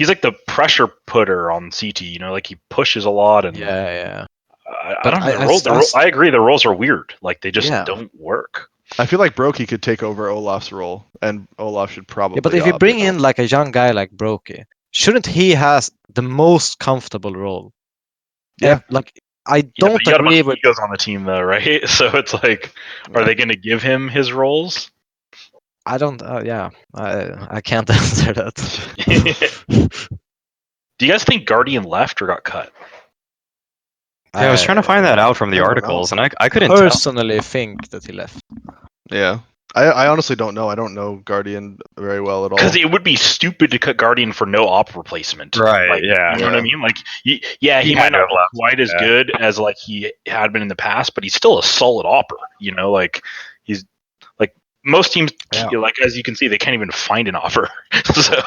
like the pressure putter on CT, you know, like he pushes a lot and Yeah. I But don't know. I I agree the roles are weird. Like they just Yeah. don't work. I feel like Brokey could take over Olaf's role, and Olaf should probably. Yeah, but if you op bring it. in like a young guy like Brokey, shouldn't he has the most comfortable role? Yeah. Like I Yeah, don't but you got a bunch agree of with. egos on the team though, right? So it's like, are they going to give him his roles? I don't. Yeah, I can't answer that. Do you guys think Guardian left or got cut? Yeah, I was trying to find that out from the I don't articles, and I couldn't tell. personally think that he left. Yeah, I honestly don't know. I don't know Guardian very well at all. Because it would be stupid to cut Guardian for no op replacement. Right, Like, yeah. You know what I Yeah. mean? Like, he He might had to not have be left. quite as Yeah. good as like he had been in the past, but he's still a solid opper. You know, like he's like most teams, Yeah. like as you can see, they can't even find an offer. So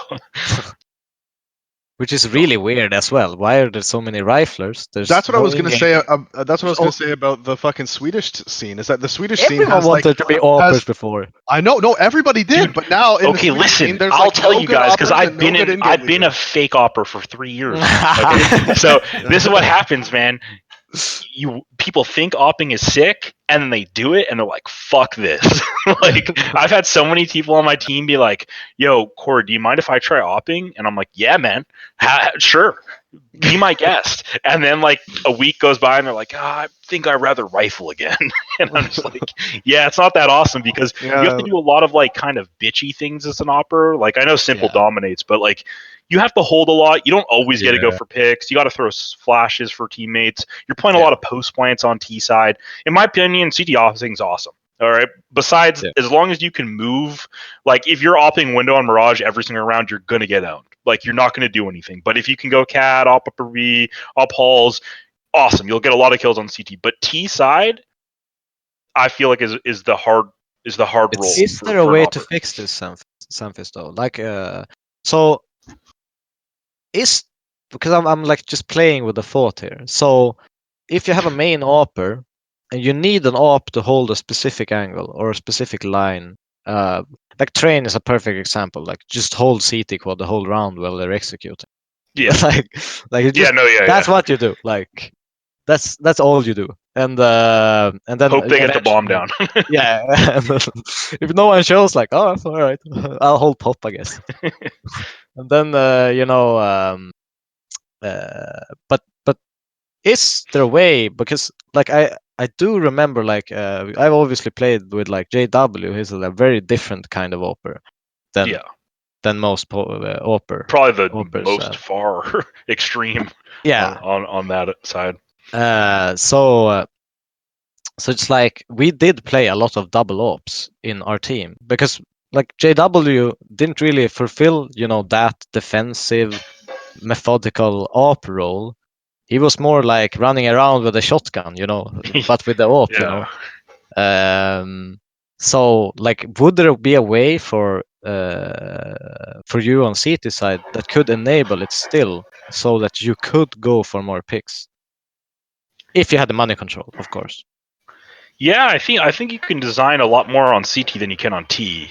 Which is really weird as well. Why are there so many riflers? There's That's what I no was gonna in-game- say. That's what I was Oh. gonna say about the fucking Swedish scene. Is that the Swedish scene Everyone has like wanted to be oppers before. I know, no, everybody did, Dude, but now in the okay, Swedish scene, listen. there's I'll like tell no you good guys because operators I've and been no good I've in-game been a leaders. fake opper for 3 years. Okay? So this is what happens, man. People think opping is sick, and then they do it, and they're like, "Fuck this!" Like I've had so many people on my team be like, "Yo, Corey, do you mind if I try opping?" And I'm like, "Yeah, man, sure, be my guest." And then like a week goes by, and they're like, "I think I'd rather rifle again." And I'm just like, "Yeah, it's not that awesome because you have to do a lot of like kind of bitchy things as an opper. Like I know simple dominates, but like." You have to hold a lot. You don't always get to go for picks. You got to throw flashes for teammates. You're playing a lot of post plants on T side. In my opinion, CT opping's awesome. All right. Besides, as long as you can move, like if you're opping window on Mirage every single round, you're gonna get owned. Like you're not gonna do anything. But if you can go cat, op upper B, op halls, awesome. You'll get a lot of kills on CT. But T side, I feel like is the hard role. Is there a way to fix this, semphis though? Like, so is because I'm like just playing with the thought here. So if you have a main opper and you need an op to hold a specific angle or a specific line, like Train is a perfect example. Like just hold CT quad the whole round while they're executing. Yeah. like it just, that's what you do. Like that's all you do. And then hope they get the bomb down. Yeah. If no one shows, like, oh, all right, I'll hold pop, I guess. And then but is there a way, because like I do remember, like I've obviously played with like JW. He's a very different kind of opera than most opera. Probably the operas, most far extreme. Yeah. On that side. So it's like we did play a lot of double ops in our team, because like JW didn't really fulfill, that defensive, methodical op role. He was more like running around with a shotgun, but with the op, So like, would there be a way for you on CT side that could enable it still, so that you could go for more picks, if you had the money control, of course? Yeah, I think you can design a lot more on CT than you can on T.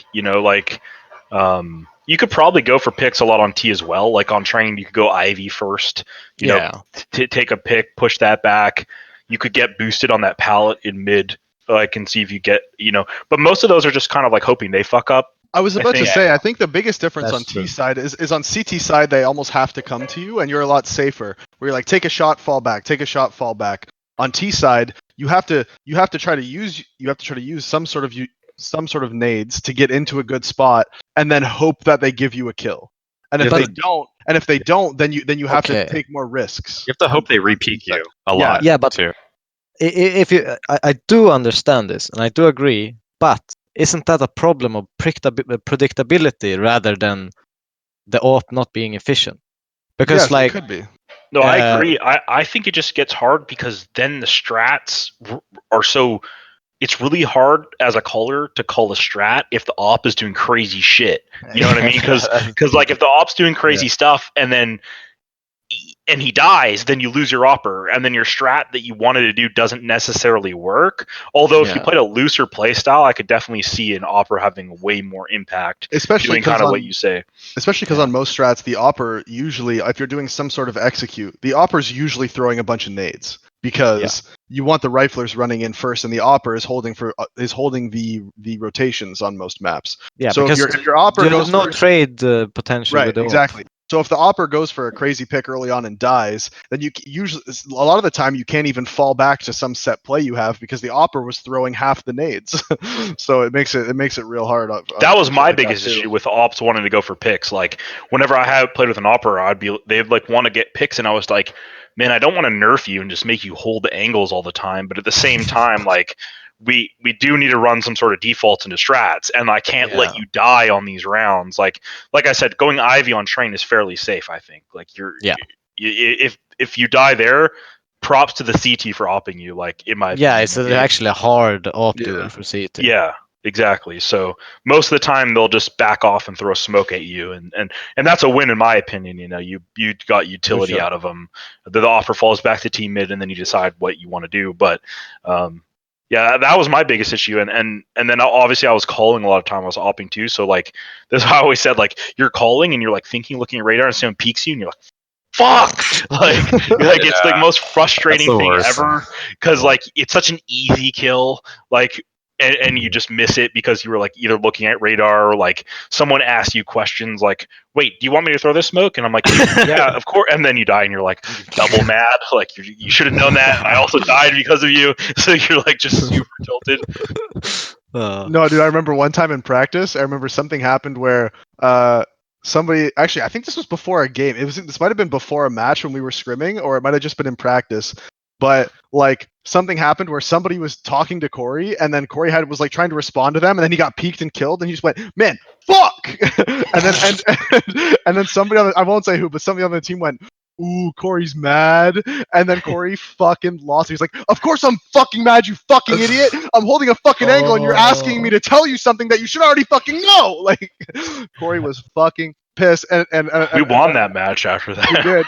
You could probably go for picks a lot on T as well. Like on Train, you could go Ivy first. Take a pick, push that back. You could get boosted on that pallet in mid. I can see if you get, but most of those are just kind of like hoping they fuck up. I was about to say, I think the biggest difference That's on true. T side is on CT side, they almost have to come to you, and you're a lot safer. Where you're like, take a shot, fall back, take a shot, fall back. On T side, you have to try to use some sort of nades to get into a good spot, and then hope that they give you a kill. And if they don't, then you have to take more risks. You have to hope they repeat you a lot. Yeah, but too. If you, I do understand this, and I do agree, but isn't that a problem of predictability rather than the op not being efficient? Because yes, it could be. No, I agree. I think it just gets hard because then the strats are so. It's really hard as a caller to call a strat if the op is doing crazy shit. You know what I mean? Because like if the op's doing crazy stuff and he dies, then you lose your opper, and then your strat that you wanted to do doesn't necessarily work. Although if you played a looser play style, I could definitely see an opper having way more impact, especially doing kind of what you say. Especially because on most strats, the opper usually, if you're doing some sort of execute, the opper's usually throwing a bunch of nades because you want the riflers running in first, and the opper is holding the rotations on most maps. Yeah, so because if your opper goes no trade potential, right, with the exactly. So if the opper goes for a crazy pick early on and dies, then you usually, a lot of the time, you can't even fall back to some set play you have because the opper was throwing half the nades. So it makes it real hard. That was my biggest issue with ops wanting to go for picks. Like whenever I had played with an opper, they'd like want to get picks, and I was like, man, I don't want to nerf you and just make you hold the angles all the time, but at the same time, like we do need to run some sort of defaults into strats, and I can't let you die on these rounds. Like I said, going Ivy on Train is fairly safe, I think. Like if you die there, props to the CT for opping you. Like in my opinion. It's actually a hard op duel for CT. Yeah, exactly. So most of the time they'll just back off and throw smoke at you, and that's a win in my opinion. You got utility out of them. The offer falls back to team mid, and then you decide what you want to do. But yeah, that was my biggest issue, and then obviously I was calling a lot of time. I was opping too, so like that's why I always said, like, you're calling and you're like thinking, looking at radar, and someone peeks you, and you're like, fuck, it's the most frustrating thing ever, because like it's such an easy kill, like, and you just miss it because you were like either looking at radar or like someone asked you questions like, wait, do you want me to throw this smoke? And I'm like, yeah, of course. And then you die and you're like double mad, like you should have known that. I also died because of you, so you're like just super tilted. No, dude, I remember one time in practice, I remember something happened where somebody, actually, I think this was before a game. This might have been before a match when we were scrimming, or it might have just been in practice. But like something happened where somebody was talking to Corey, and then Corey was like trying to respond to them, and then he got peeked and killed, and he just went, "Man, fuck!" and then somebody I won't say who, but somebody on the team went, "Ooh, Corey's mad," and then Corey fucking lost. He's like, "Of course I'm fucking mad, you fucking idiot! I'm holding a fucking angle, and you're asking me to tell you something that you should already fucking know." Like, Corey was fucking pissed, and we won that match after that. We did.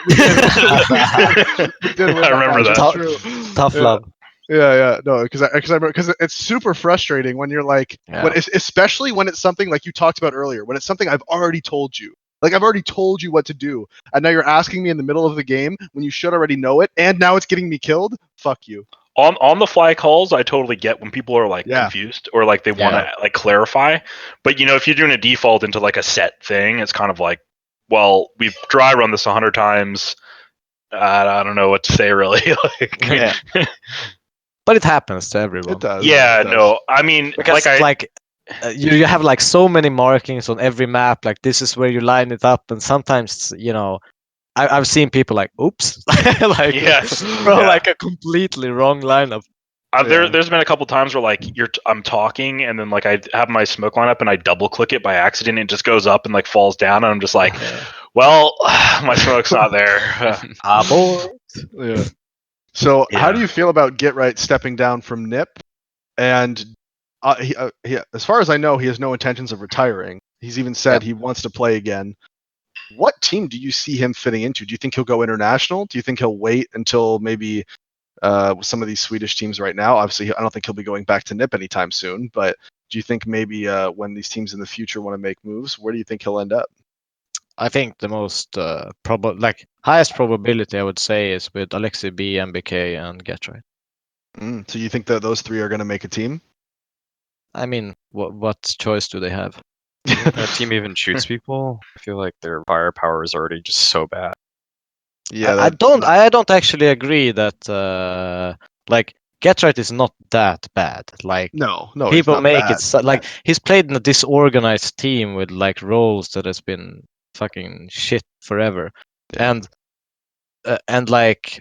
We did I remember that. Tough love. No, because it's super frustrating when you're like, especially when it's something like you talked about earlier, when it's something I've already told you. Like I've already told you what to do, and now you're asking me in the middle of the game when you should already know it, and now it's getting me killed. Fuck you. On the fly calls, I totally get when people are like confused or like they want to like clarify. But if you're doing a default into like a set thing, it's kind of like, well, we've dry run this 100 times. I don't know what to say really. But it happens to everyone. It does. Yeah, it does. no. I mean, because you have like so many markings on every map. Like this is where you line it up, and sometimes I've seen people like, oops, like like a completely wrong lineup. There's been a couple times where like I'm talking and then like I have my smoke lineup and I double click it by accident and it just goes up and like falls down and I'm just like, well, my smoke's not there. Abort. Yeah. So how do you feel about Get Right stepping down from NIP? And he, as far as I know, he has no intentions of retiring. He's even said he wants to play again. What team do you see him fitting into? Do you think he'll go international? Do you think he'll wait until maybe some of these Swedish teams right now? Obviously, I don't think he'll be going back to NIP anytime soon. But do you think maybe when these teams in the future want to make moves, where do you think he'll end up? I think the most highest probability I would say is with Alexi B, MBK, and Getright. So you think that those three are going to make a team? I mean, what choice do they have? That team even shoots people. I feel like their firepower is already just so bad. Yeah, I don't actually agree that like Getright is not that bad. Like no, people make it like he's played in a disorganized team with like roles that has been fucking shit forever, and like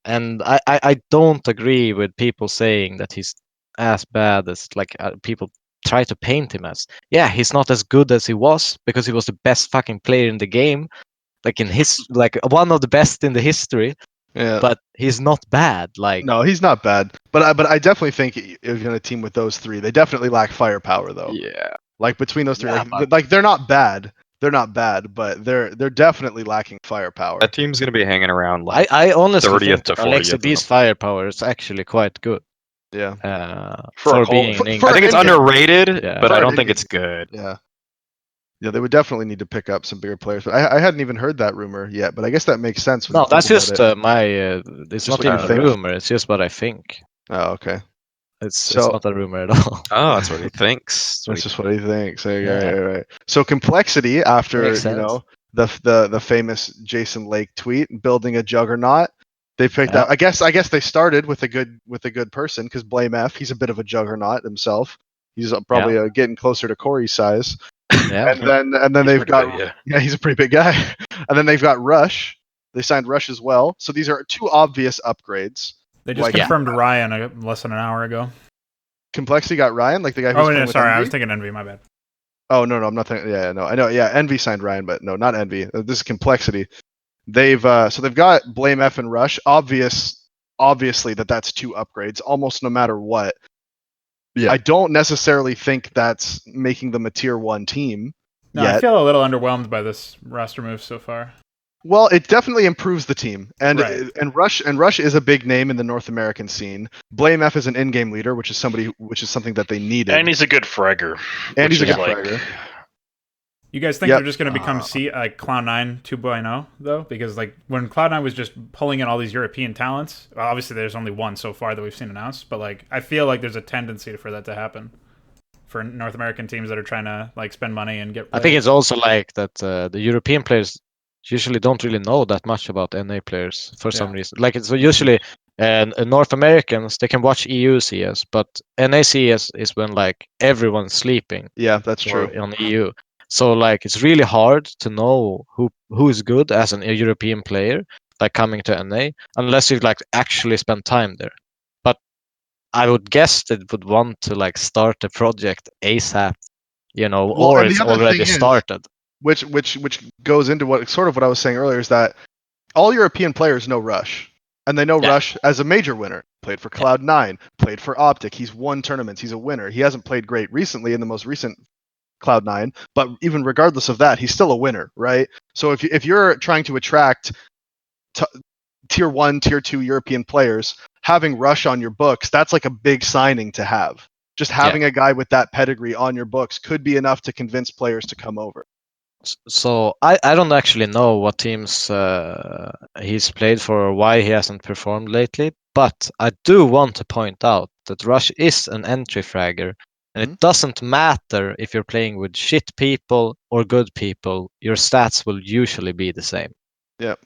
and I don't agree with people saying that he's as bad as like people try to paint him as. Yeah, he's not as good as he was because he was the best fucking player in the game, like in his like one of the best in the history. Yeah. But he's not bad. Like no, he's not bad. But I definitely think if you're gonna team with those three, they definitely lack firepower though. Yeah. Like between those three, like they're not bad. They're not bad, but they're definitely lacking firepower. That team's gonna be hanging around like I honestly 30th think to 40th. Alexi B's firepower is actually quite good. Yeah. For being in English. I think it's underrated, but I don't think it's good. Yeah. Yeah, they would definitely need to pick up some bigger players. But I hadn't even heard that rumor yet. But I guess that makes sense. No, that's just my. It's not even a rumor. It's just what I think. Oh, okay. It's not a rumor at all. Oh, that's what he thinks. That's just what he thinks. Right. So Complexity, after the famous Jason Lake tweet, building a juggernaut, they picked out. I guess they started with a good person because Blame F. He's a bit of a juggernaut himself. He's probably getting closer to Corey's size. Yeah. And then they've got he's a pretty big guy. And then they've got Rush. They signed Rush as well. So these are two obvious upgrades. They just confirmed Ryan less than an hour ago. Complexity got Ryan, like the guy who's no, sorry, I was thinking Envy, my bad. Oh no, I'm not thinking. Yeah, no, I know. Yeah, Envy signed Ryan, but no, not Envy. This is Complexity. They've got Blame F and Rush. Obviously that's two upgrades, almost no matter what. Yeah. I don't necessarily think that's making them a tier 1 team. No, yet. I feel a little underwhelmed by this roster move so far. Well, it definitely improves the team, and Rush is a big name in the North American scene. Blame F is an in-game leader, which is something that they needed. And he's a good fragger. And he's a good fragger. You guys think they're just going to become Cloud9 2.0 though? Because like when Cloud9 was just pulling in all these European talents, well, obviously there's only one so far that we've seen announced, but like I feel like there's a tendency for that to happen for North American teams that are trying to like spend money and get. I think it's also like that the European players usually don't really know that much about NA players for some reason. Like it's usually North Americans, they can watch EU CS, but NA CS is when like everyone's sleeping. Yeah, that's true. On EU. So like it's really hard to know who is good as a European player, like coming to NA, unless you like actually spend time there. But I would guess they would want to like start a project ASAP, or it's already started. Which goes into what I was saying earlier is that all European players know Rush, and they know Rush as a major winner. Played for Cloud9, played for Optic. He's won tournaments. He's a winner. He hasn't played great recently in the most recent Cloud9, but even regardless of that, he's still a winner, right? So if you're trying to attract tier 1, tier 2 European players, having Rush on your books, that's like a big signing to have. Just having a guy with that pedigree on your books could be enough to convince players to come over. So I don't actually know what teams he's played for or why he hasn't performed lately, but I do want to point out that Rush is an entry fragger, and it doesn't matter if you're playing with shit people or good people, your stats will usually be the same. Yep.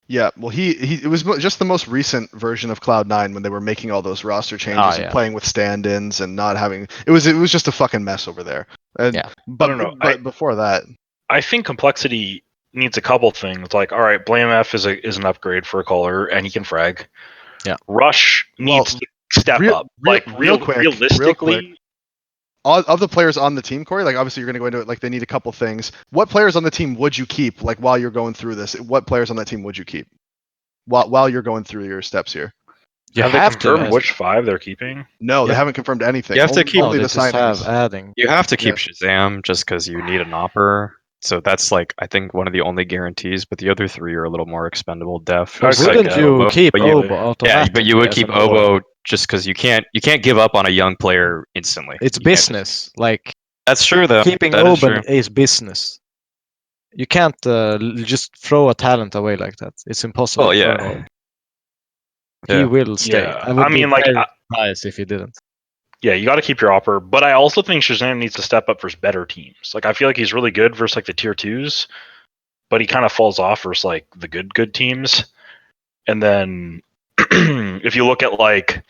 Yeah, well, it was just the most recent version of Cloud9 when they were making all those roster changes and playing with stand-ins and not having it was just a fucking mess over there. And, but I don't know. But before that, I think Complexity needs a couple things. Like, all right, Blame F is an upgrade for a caller, and he can frag. Yeah. Rush needs to step up. Realistically, of the players on the team, Corey, like obviously you're going to go into it like they need a couple things. What players on the team would you keep? Like while you're going through this, what players on that team would you keep? While you're going through your steps here. Have they confirmed which 5 they're keeping? No, they haven't confirmed anything. You have to keep only the signings. You have to keep Shazam just because you need an opper. So that's like I think one of the only guarantees, but the other 3 are a little more expendable. Def. Wouldn't you keep Obo? Yeah, but you would keep Obo just because you can't give up on a young player instantly. It's business. Like that's true though. Keeping Obo is business. You can't just throw a talent away like that. It's impossible. Oh yeah. He will stay. Yeah. I would be surprised if he didn't. Yeah, you got to keep your opper, but I also think Shazam needs to step up versus better teams. Like I feel like he's really good versus like the tier 2s, but he kind of falls off versus like the good teams. And then if you look at like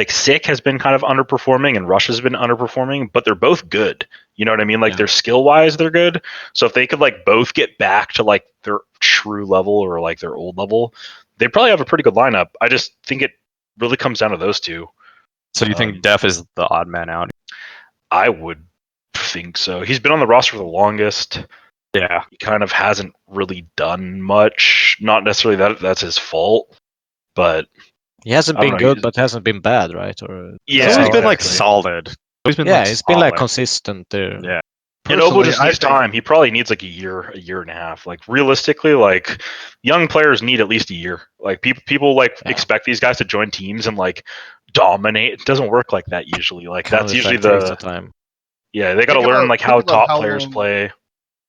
Sick has been kind of underperforming and Rush has been underperforming, but they're both good. You know what I mean? Like they're skill wise, they're good. So if they could like both get back to like their true level or like their old level, they probably have a pretty good lineup. I just think it really comes down to those two. So you think Def is the odd man out? I would think so. He's been on the roster for the longest. Yeah. He kind of hasn't really done much. Not necessarily that's his fault, but he hasn't been good, but hasn't been bad, right? Or he's been like solid. He's been he's been like consistent there. Yeah. And Obo just needs time. He probably needs like a year and a half. Like realistically, like young players need at least a year. Like people expect these guys to join teams and like dominate. It doesn't work like that usually. Like that's usually the time. Yeah, they got to learn like how top players play.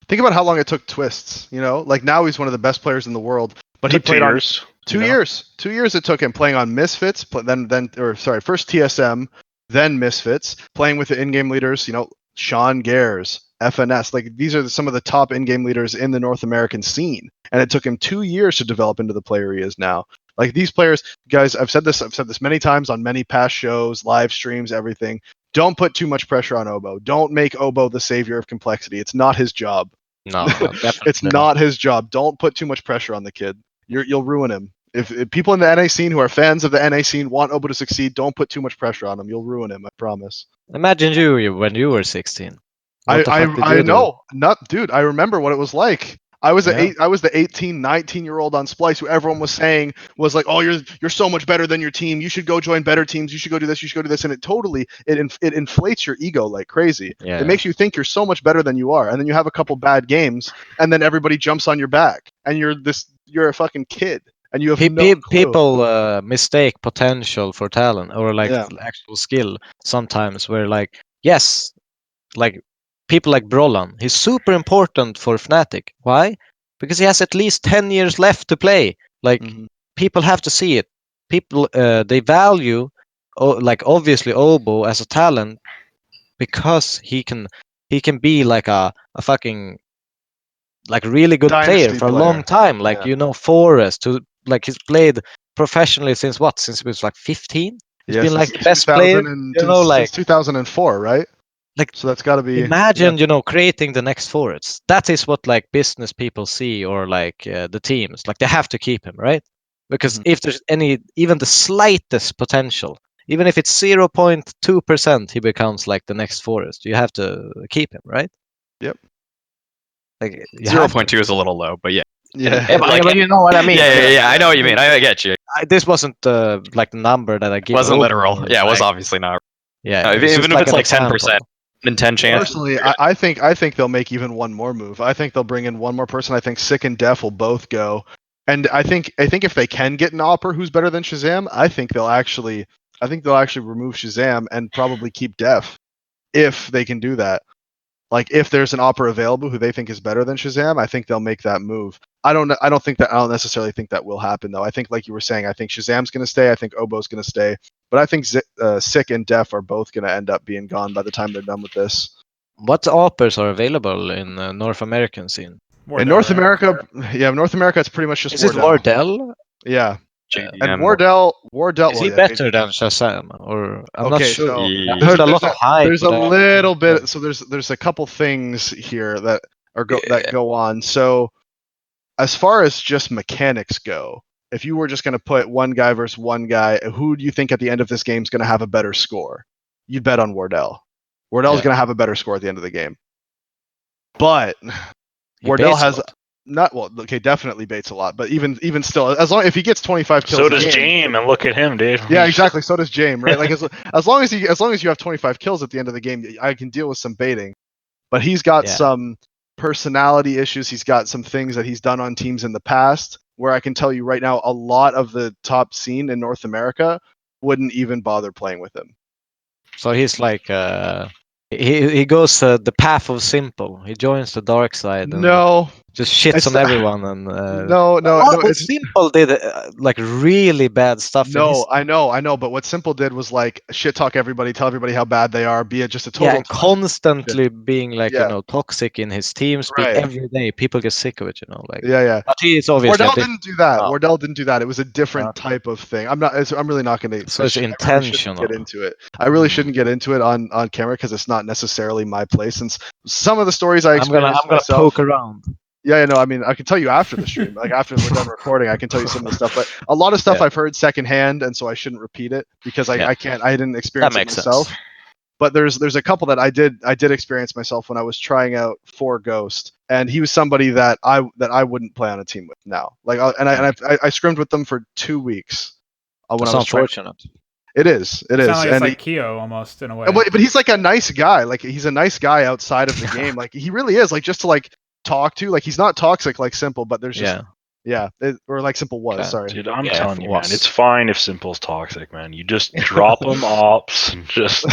Think about how long it took Twists. You know, like now he's one of the best players in the world, but he played 2 years. 2 years. 2 years it took him playing on Misfits, first TSM, then Misfits, playing with the in-game leaders. You know, Sean Gares, FNS. Like these are some of the top in-game leaders in the North American scene, and it took him 2 years to develop into the player he is now. Like these players, guys, I've said this many times on many past shows, live streams, everything. Don't put too much pressure on Obo. Don't make Obo the savior of complexity. It's not his job. No, definitely it's not his job. Don't put too much pressure on the kid. You'll ruin him. If people in the NA scene who are fans of the NA scene want Obo to succeed, don't put too much pressure on him. You'll ruin him. I promise. Imagine you when you were 16. I know. Dude, I remember what it was like. I was the 18, 19-year-old on Splyce who everyone was saying was like, "Oh, you're so much better than your team. You should go join better teams. You should go do this. You should go do this." And it inflates your ego like crazy. Yeah. It makes you think you're so much better than you are, and then you have a couple bad games, and then everybody jumps on your back, and you're a fucking kid, and you have no clue. People mistake potential for talent or like actual skill sometimes. Where like like. People like Brolan, he's super important for Fnatic. Why? Because he has at least 10 years left to play. Like people have to see it. People they value like obviously Obo as a talent because he can be like a fucking like really good player for a long time. Like Forrest, who like he's played professionally since he was like 15. He's been like the best player. Since 2004, right? Like, so that's got to be. Imagine, creating the next Forrest. That is what like business people see, or like the teams. Like they have to keep him, right? Because if there's even the slightest potential, even if it's 0.2%, he becomes like the next Forrest. You have to keep him, right? Yep. Like 0.2 is a little low, but yeah. Yeah, but you know what I mean. Yeah. I know what you mean. I get you. This wasn't like the number that I gave. Wasn't literal. Yeah, it was obviously not. Yeah, even if it's like 10%. In 10 chance. Personally, I think they'll make even one more move. I think they'll bring in one more person. I think Sick and Def will both go. And I think if they can get an Opper who's better than Shazam, I think they'll actually remove Shazam and probably keep Def if they can do that. Like if there's an Opper available who they think is better than Shazam, I think they'll make that move. I don't necessarily think that will happen though. I think like you were saying, I think Shazam's going to stay. I think Obo's going to stay. But I think Sick and Def are both going to end up being gone by the time they're done with this. What Oppers are available in North American scene? In North America, North America, it's pretty much just Is it Wardell? Yeah. JDM. And Wardell. Is he better than Shazam? Or I'm not Okay, sure. so I heard a lot of hype. There's a but little bit. So there's a couple things here that go on. So as far as just mechanics go, if you were just going to put one guy versus one guy, who do you think at the end of this game is going to have a better score? You'd bet on Wardell. Wardell's going to have a better score at the end of the game. But Wardell has definitely baits a lot, but even still, if he gets 25 kills, so does Jame, and look at him, dude. Yeah, exactly. So does Jame, right? Like as long as you have 25 kills at the end of the game, I can deal with some baiting. But he's got some personality issues. He's got some things that he's done on teams in the past where I can tell you right now, a lot of the top scene in North America wouldn't even bother playing with him. So he's like he goes the path of simple. He joins the dark side. No, just shits on everyone. And no. Simple did like really bad stuff. No, I know. But what Simple did was like shit talk everybody, tell everybody how bad they are, be it just a total. Constantly being like toxic in his team. Speak every day. People get sick of it, Like But he is obviously. Wardell didn't do that. No. Wardell didn't do that. It was a different type of thing. I'm really not going to. So it's intentional. Get into it. I really shouldn't get into it on camera because it's not necessarily my place. Since some of the stories I'm gonna poke around. Yeah, no, I mean, I can tell you after the stream, like after we're done recording, I can tell you some of the stuff. But a lot of stuff I've heard secondhand, and so I shouldn't repeat it because I didn't experience it myself. Sense. But there's a couple that I did experience myself when I was trying out for Ghost, and he was somebody that I wouldn't play on a team with now. Like, I scrimmed with them for 2 weeks. That's unfortunate. It is. Like it's like Keo almost in a way. But he's like a nice guy. Like he's a nice guy outside of the game. Like he really is. Like just to like talk to, like he's not toxic like Simple, but there's just or like Simple was. Sorry, dude. I'm telling you, man, it's fine if Simple's toxic, man. You just drop him ops and just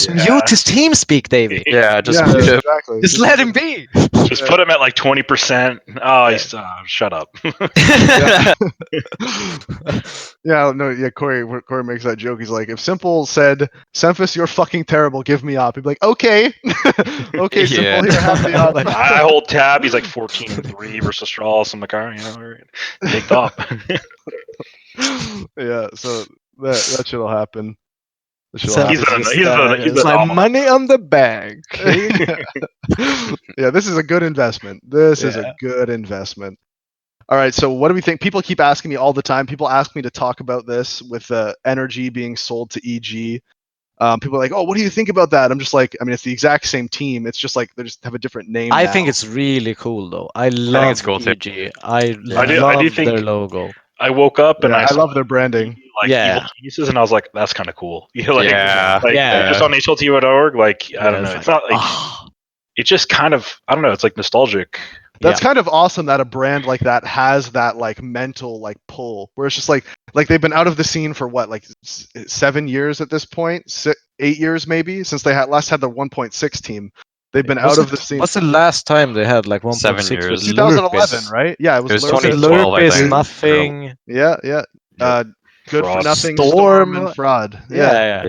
mute his team speak, Davey. Exactly. Just let him be. Just put him at like 20%. Oh, he's shut up. Corey makes that joke. He's like, if Simple said, "Semphis, you're fucking terrible. Give me op," he'd be like, "Okay, okay, Simple, here, have the op." I hold tab. He's like 14-3 versus Strauss and McCarr. Take top. So that shit'll happen. He's my money on the bank. This is a good investment. This is a good investment. All right, so what do we think? People keep asking me all the time. People ask me to talk about this with Energy being sold to EG. People are like, "Oh, what do you think about that?" I'm just like, I mean, it's the exact same team. It's just like they just have a different name. I think it's really cool though. I love EG. I love their logo. I woke up and I love their branding. Evil geniuses, and I was like, that's kind of cool. Just on HLTV.org, like I don't know. It's not like it just kind of, I don't know. It's like nostalgic. That's kind of awesome that a brand like that has that like mental like pull, where it's just like they've been out of the scene for what, like 7 years at this point, 8 years maybe, since they last had the 1.6 team. They've been out of the scene. What's the last time they had like 1.6? 7 years. 2011, right? Yeah, it was 2012. I think. Nothing. Yeah. Good Fraud. for nothing. Storm and Fraud. Yeah.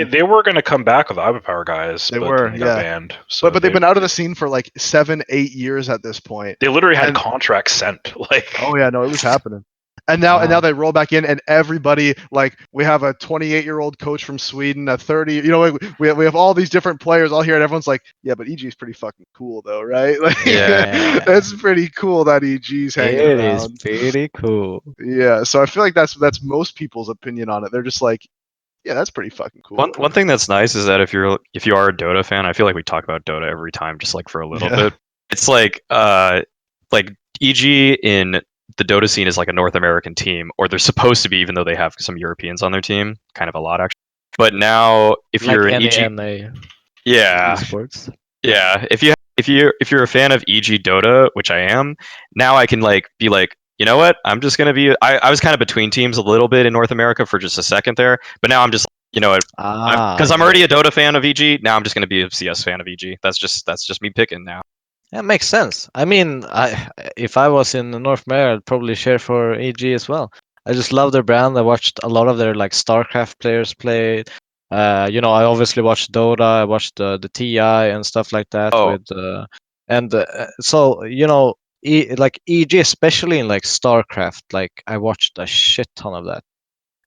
They were going to come back with Iberpower guys. They got banned. So but they've been out of the scene for like 7-8 years at this point. They literally had contracts sent. Like, oh yeah, no, it was happening. And now they roll back in, and everybody, like, we have a 28-year-old coach from Sweden, a 30, we have all these different players all here, and everyone's like, yeah, but EG is pretty fucking cool though, right? Like, that's pretty cool that EG's hanging around. It is pretty cool. Yeah, so I feel like that's most people's opinion on it. They're just like, yeah, that's pretty fucking cool. One thing that's nice is that if you are a Dota fan, I feel like we talk about Dota every time, just like for a little bit. It's like EG in the Dota scene is like a North American team, or they're supposed to be, even though they have some Europeans on their team, kind of a lot actually. But now, if you're an EG, esports, if you're a fan of EG Dota, which I am, now I can like be like, you know what? I'm just gonna be. I was kind of between teams a little bit in North America for just a second there, but now I'm just, you know, because I'm already a Dota fan of EG. Now I'm just gonna be a CS fan of EG. That's just me picking now. That makes sense. I mean, if I was in North America, I'd probably share for EG as well. I just love their brand. I watched a lot of their like StarCraft players play. You know, I obviously watched Dota. I watched the TI and stuff like that. Oh. So you know, like EG, especially in like StarCraft, like I watched a shit ton of that,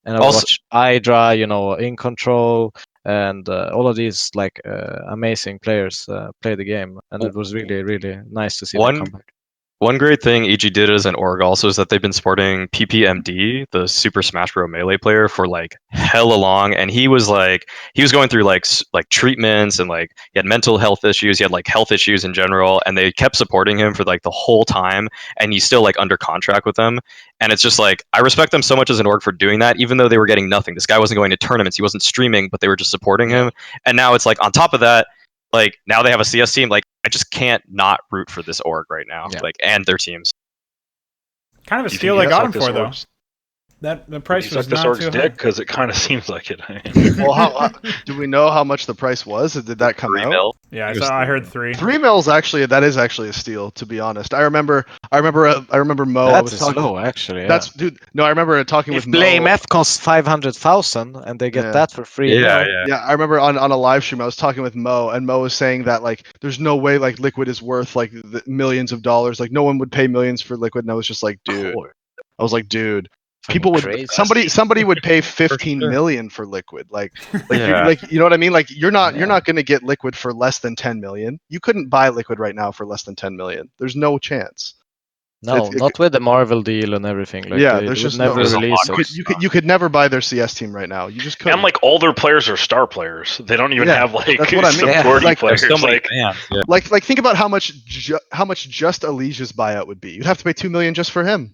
and I Also- watched Hydra, you know, In Control, and all of these like amazing players play the game, and it was really really nice to see them come back. One great thing EG did as an org also is that they've been supporting PPMD, the Super Smash Bros. Melee player, for like hella long, and he was going through like treatments, and like he had mental health issues, he had like health issues in general, and they kept supporting him for like the whole time, and he's still like under contract with them, and it's just like I respect them so much as an org for doing that, even though they were getting nothing. This guy wasn't going to tournaments, he wasn't streaming, but they were just supporting him, and now it's like on top of that, like now they have a CS team. Like I just can't not root for this org right now. Yeah. Like and their teams. Kind of a You steal think they got him this for though. org's- That the you price suck was this not org's too high. dick because it kind of seems like it. Well, how do we know how much the price was? Did that come 3 out? mil. Yeah, It was I heard 3 3. 3 mils actually. That is actually a steal, to be honest. I remember Mo. I was That's talking. low, actually. Yeah. That's dude. No, I remember talking If with Mo. Blame F costs 500,000 and they get Yeah. that for free. Yeah. Yeah, I remember on a live stream I was talking with Mo, and Mo was saying that like there's no way like Liquid is worth like the millions of dollars. Like no one would pay millions for Liquid, and I was just like, dude. I was like, dude. People would crazy. somebody would pay 15 sure. million for Liquid. Like Yeah. you know what I mean? Like you're not Yeah. going to get Liquid for less than 10 million. You couldn't buy Liquid right now for less than 10 million. There's no chance. No, not with the Marvel deal and everything. Like Yeah, they there's would just never no. release lot it. You could never buy their CS team right now. You just couldn't. And like all their players are star players. They don't even Yeah, have like that's what I mean. supporting Like, players. There's so many Like fans. Yeah. like think about how much just Alicia's buyout would be. You'd have to pay 2 million just for him.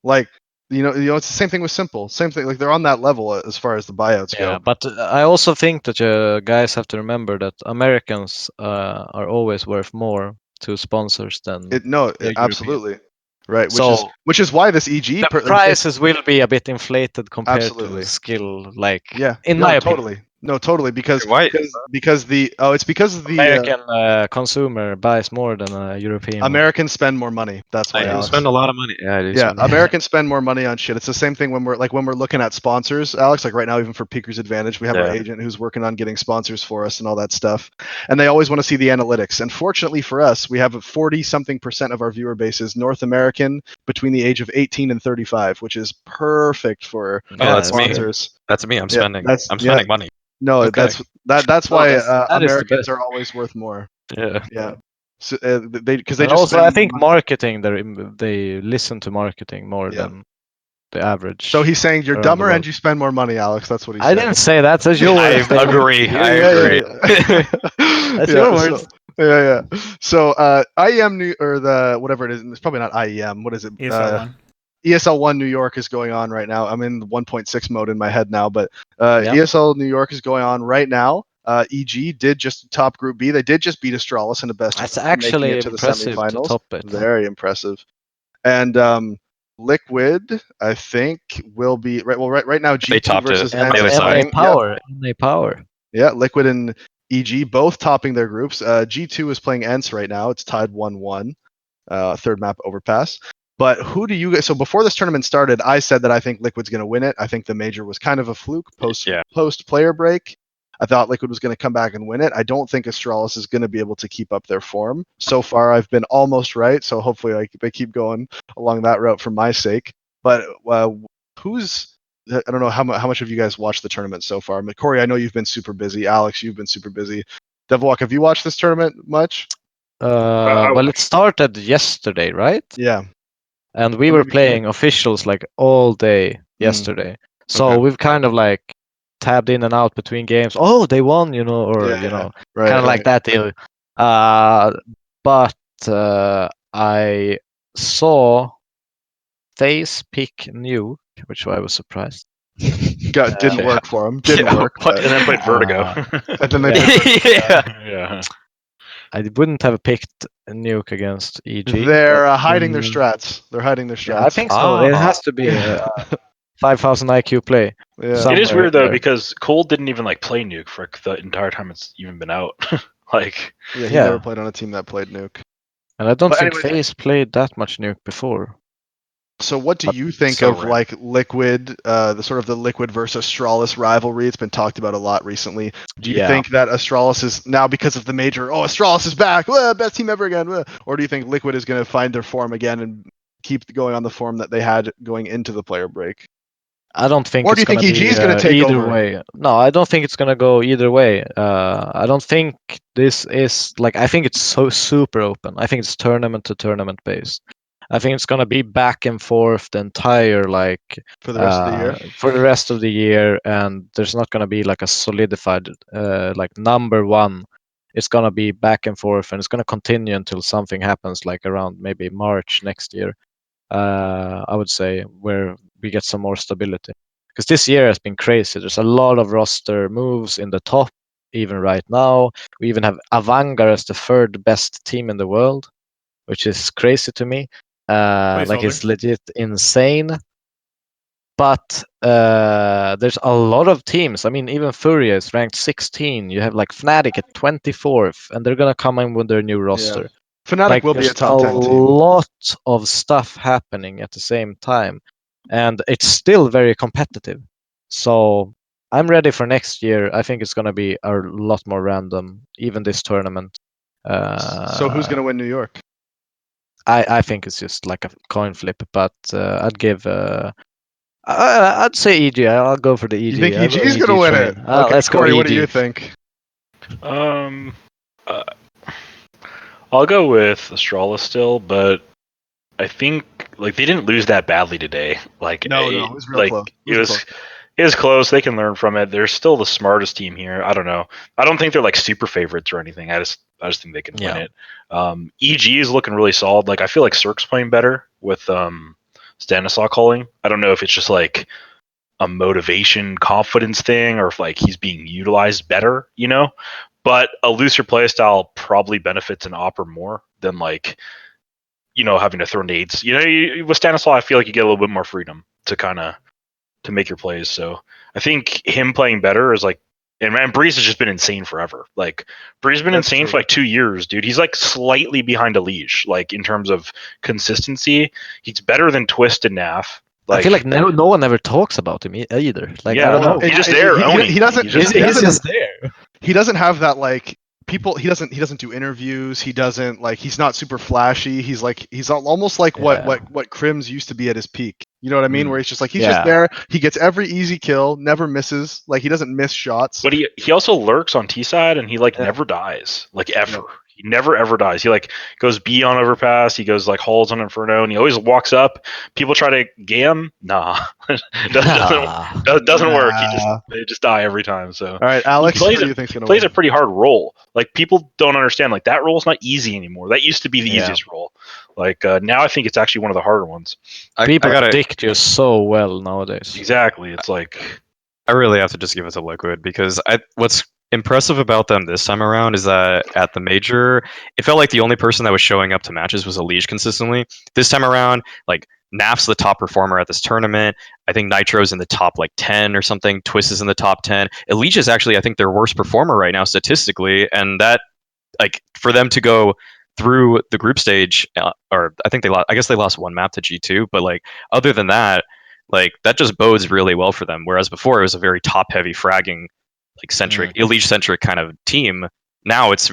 Like you know it's the same thing with Simple. Same thing. Like they're on that level as far as the buyouts Yeah, go. but I also think that guys have to remember that Americans are always worth more to sponsors than European. Absolutely. Right, So which is why this EG the prices will be a bit inflated compared Absolutely. to skill. Like yeah, in no, my totally. No, totally because Why- because it's because of the American consumer buys more than a European one. Americans spend more money. That's why. I do Alex. spend a lot of money. Yeah, I do. Yeah, spend- Americans spend more money on shit. It's the same thing when we're looking at sponsors, Alex. Like right now, even for Peaker's Advantage, we have our Yeah. agent who's working on getting sponsors for us and all that stuff. And they always want to see the analytics. And fortunately for us, we have 40-something% of our viewer base is North American between the age of 18 and 35, which is perfect for that's me. sponsors. That's me. I'm Yeah, spending. that's- I'm spending money. No, Okay. that's why that is the Americans best. are always worth more. Yeah. Yeah. So, because they And just also, spend I think more money. marketing. They listen to marketing more Yeah. than the average. So he's saying you're around the dumber and world. you spend more money, Alex. That's what he said. I didn't say that. That's your I words. David. agree. I Yeah, agree. That's Yeah, your so- words. Yeah. So IEM New or the whatever it is, it's probably not IEM. What is it? ESL One. ESL One New York is going on right now. I'm in the 1.6 mode in my head now, but Yeah. ESL New York is going on right now. EG did just top Group B. They did just beat Astralis in the best. That's of three, making actually it to the impressive to semifinals. top it. Very impressive. And Liquid, I think, will be right. Well, right now G2 topped it. versus And NA the other NA side. Power. NA Power. Yeah, Liquid and EG both topping their groups. G2 is playing ENCE right now. It's tied 1-1. Third map overpass. But who do you guys? So before this tournament started, I said that I think Liquid's going to win it. I think the major was kind of a fluke post player break. I thought Liquid was going to come back and win it. I don't think Astralis is going to be able to keep up their form. So far, I've been almost right. So hopefully, they keep going along that route for my sake. But who's? I don't know how much of you guys watched the tournament so far. Corey, I know you've been super busy. Alex, you've been super busy. Devilwalk, have you watched this tournament much? Well, it started yesterday, right? Yeah. And we were playing officials like all day yesterday. So Okay. we've kind of like tabbed in and out between games. Oh, they won, or right, kind of like that deal. But I saw FaZe pick New, which I was surprised. Didn't work for him. Didn't Yeah, work. and then played Vertigo. And then they Yeah. yeah. I wouldn't have picked a nuke against EG. They're but, hiding their strats. They're hiding their Yeah, I strats. think so. It has to be a 5,000 IQ play. Yeah. It is somewhere weird though there. because Cole didn't even like play Nuke for the entire time it's even been out. Like, Yeah, he Yeah. never played on a team that played nuke. And I don't But think anyways- FaZe played that much nuke before. So what do But you think so of rare. like Liquid, the sort of the Liquid versus Astralis rivalry? It's been talked about a lot recently. Do you Yeah. think that Astralis is now because of the major? Oh, Astralis is back! Best team ever again! Or do you think Liquid is going to find their form again and keep going on the form that they had going into the player break? I don't think Or do it's you think gonna EG be is gonna take either over? way. No, I don't think it's gonna go either way. I don't think this is like. I think it's so super open. I think it's tournament to tournament based. I think it's gonna be back and forth the entire like For the rest of the year? for the rest of the year, and there's not gonna be like a solidified like number one. It's gonna be back and forth, and it's gonna continue until something happens, like around maybe March next year. I would say, where we get some more stability. Because this year has been crazy. There's a lot of roster moves in the top, even right now. We even have Avangar as the third best team in the world, which is crazy to me. Like Placeholder. it's legit insane. But there's a lot of teams. I mean, even Furia is ranked 16. You have like Fnatic at 24th, and they're gonna come in with their new roster. Fnatic Like will be a there's top 10 team. lot of stuff happening at the same time, and it's still very competitive. So I'm ready for next year. I think it's gonna be a lot more random, even this tournament. So who's going to win New York? I think it's just like a coin flip, but I'd give. I'd say EG. I'll go for the EG. You think I'll go EG is going to win it? train. Okay, Let's Corey, go what do you EG. think? uh, I'll go with Astralis still, but I think like they didn't lose that badly today. Like, No, it was real like close. it was close. They can learn from it. They're still the smartest team here. I don't know. I don't think they're like super favorites or anything. I just think they can win Yeah. it. EG is looking really solid. Like I feel like Cirque's playing better with Stanislaw calling. I don't know if it's just like a motivation confidence thing or if like he's being utilized better, you know. But a looser play style probably benefits an opper more than like, you know, having to throw nades. You know, with Stanislaw, I feel like you get a little bit more freedom to kind of to make your plays. So I think him playing better is like, and man, Breeze has just been insane forever. Like Breeze has been That's insane true. for like 2 years, dude. He's like slightly behind Elige, like in terms of consistency. He's better than Twist and Naf. Like, I feel like no one ever talks about him either. Like yeah, I don't no, know. he's just there owning. He doesn't. He's He doesn't. there. He doesn't have that like people. He doesn't do interviews. He doesn't like. He's not super flashy. He's almost like Yeah. what Crims used to be at his peak. You know what I mean? Mm. Where he's just like he's Yeah. just there. He gets every easy kill, never misses. Like he doesn't miss shots. But he also lurks on T side and he like Yeah. never dies. Like ever. He never ever dies. He like goes B on overpass, he goes like halls on Inferno, and he always walks up. People try to gam. Nah. doesn't work. They just die every time. So All right, Alex, plays who do you think's gonna plays win? a pretty hard role. Like people don't understand. Like that role's not easy anymore. That used to be the Yeah. easiest role. Like now I think it's actually one of the harder ones. People I gotta, predict you so well nowadays. Exactly. It's like I really have to just give it to Liquid because what's impressive about them this time around is that at the major, it felt like the only person that was showing up to matches was Elige consistently. This time around, like Naf's the top performer at this tournament. I think Nitro's in the top like 10 or something. Twist is in the top 10. Elige is actually, I think, their worst performer right now statistically, and that like for them to go through the group stage, or I think I guess they lost one map to G2, but like other than that, like that just bodes really well for them. Whereas before it was a very top heavy fragging, like centric, Elige centric kind of team. Now it's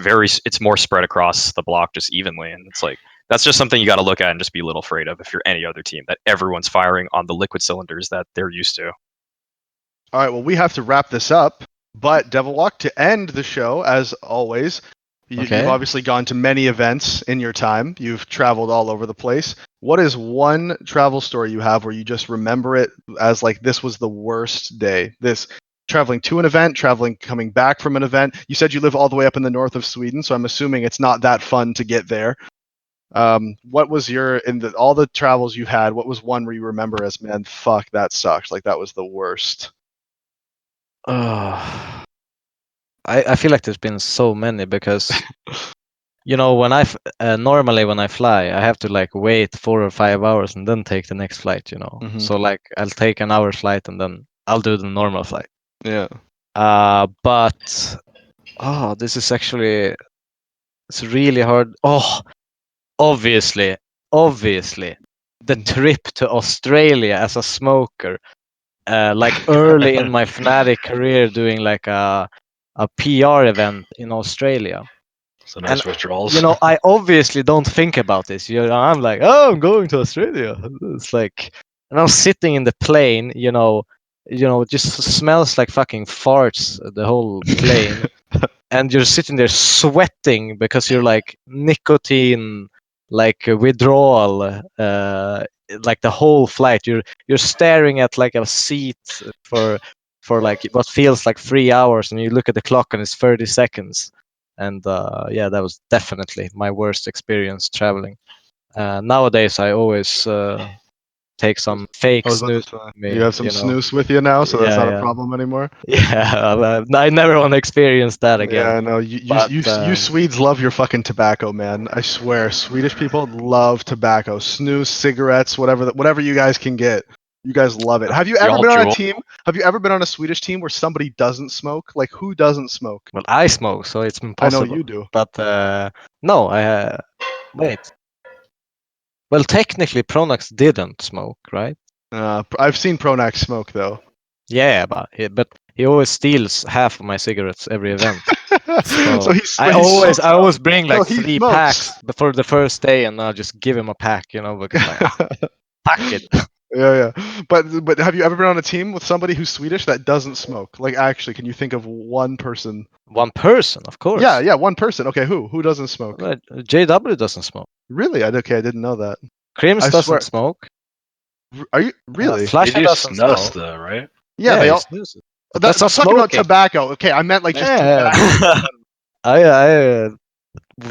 more spread across the block just evenly, and it's like that's just something you got to look at and just be a little afraid of if you're any other team that everyone's firing on the Liquid cylinders that they're used to. All right, well, we have to wrap this up, but Devilwalk, to end the show, as always, Okay. you've obviously gone to many events in your time. You've traveled all over the place. What is one travel story you have where you just remember it as like this was the worst day? This traveling to an event, coming back from an event. You said you live all the way up in the north of Sweden, so I'm assuming it's not that fun to get there. What was all the travels you've had? What was one where you remember as, man, fuck, that sucked? Like that was the worst. I feel like there's been so many because when normally when I fly, I have to like wait 4 or 5 hours and then take the next flight. Mhm. So like I'll take an hour flight and then I'll do the normal flight. Yeah. But this is actually it's really hard. Obviously, the trip to Australia as a smoker, like early in my Fnatic career, doing like a PR event in Australia. So nice And withdrawals. I obviously don't think about this. I'm like, oh, I'm going to Australia. It's like, and I'm sitting in the plane. It just smells like fucking farts. The whole plane, and you're sitting there sweating because you're like nicotine, like withdrawal. Like the whole flight, you're staring at like a seat for like what feels like 3 hours, and you look at the clock and it's 30 seconds. And yeah, that was definitely my worst experience traveling. Nowadays, I always take some fake I was about to snooze say, with me. you have some snooze with you now, so that's Yeah, not a yeah, problem anymore. yeah. I never want to experience that again. Yeah, no, you But you Swedes love your fucking tobacco, man. I swear, Swedish people love tobacco, snus, cigarettes, whatever you guys can get. You guys love it. Have you ever Y'all been on a jewel. team? Have you ever been on a Swedish team where somebody doesn't smoke? Like, who doesn't smoke? well, I smoke, so it's I impossible. know you do. But no, wait. Well, technically, Pronax didn't smoke, right? I've seen Pronax smoke though. Yeah, but he always steals half of my cigarettes every event. So I always bring like he 3 smokes. packs before the first day, and I'll just give him a pack, because like, fuck it. Yeah. But have you ever been on a team with somebody who's Swedish that doesn't smoke? Like, actually, can you think of one person? One person, of course. Yeah, one person. Okay, who doesn't smoke? But JW doesn't smoke. Really? Okay, I didn't know that. Crims I doesn't swear. smoke. Are you really? They Flasher do doesn't snus smoke. though, right? Yeah, they he all. snoozes. But that's I'm not talking about smoking. tobacco. Okay, I meant like just Yeah. tobacco. I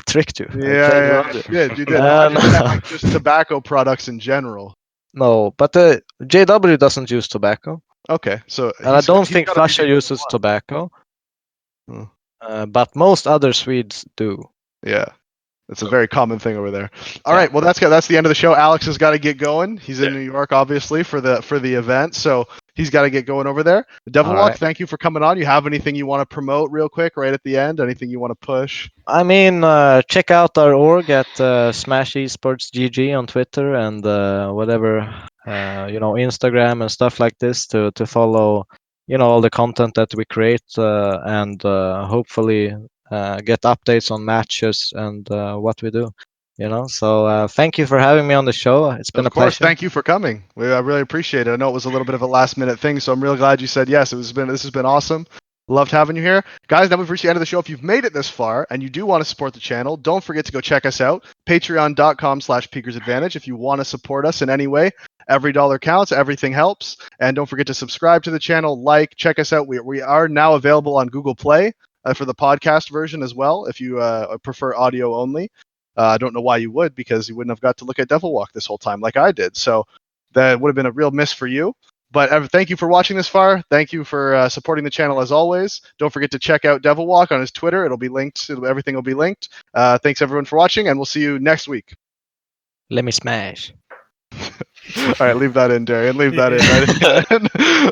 tricked you. I played Yeah, around you you. did. You did. No, I just meant No. like just tobacco products in general. No, but JW doesn't use tobacco, Okay, so and I don't think gotta be Flasher the only uses one. tobacco. Hmm. But most other Swedes do. Yeah. It's a very common thing over there. All Yeah. right, well that's the end of the show. Alex has got to get going. He's in New York, obviously, for the event, so he's got to get going over there. Devilwalk, right. thank you for coming on. You have anything you want to promote real quick right at the end? Anything you want to push? I mean, check out our org at Smash Esports GG on Twitter and whatever, Instagram and stuff like this to follow, all the content that we create and hopefully get updates on matches and what we do. So thank you for having me on the show. It's been Of a course, pleasure. thank you for coming. I really appreciate it. I know it was a little bit of a last minute thing, so I'm really glad you said yes. This has been awesome. Loved having you here. Guys, now we've reached the end of the show. If you've made it this far and you do want to support the channel, don't forget to go check us out. Patreon.com/PeakersAdvantage if you want to support us in any way. Every dollar counts. Everything helps. And don't forget to subscribe to the channel, check us out. We are now available on Google Play for the podcast version as well, if you prefer audio only. I don't know why you would, because you wouldn't have got to look at Devilwalk this whole time like I did. So that would have been a real miss for you. But thank you for watching this far. Thank you for supporting the channel as always. Don't forget to check out Devilwalk on his Twitter. It'll be linked. Everything will be linked. Thanks everyone for watching, and we'll see you next week. Let me smash. All right, leave that in, Darian. Leave that in.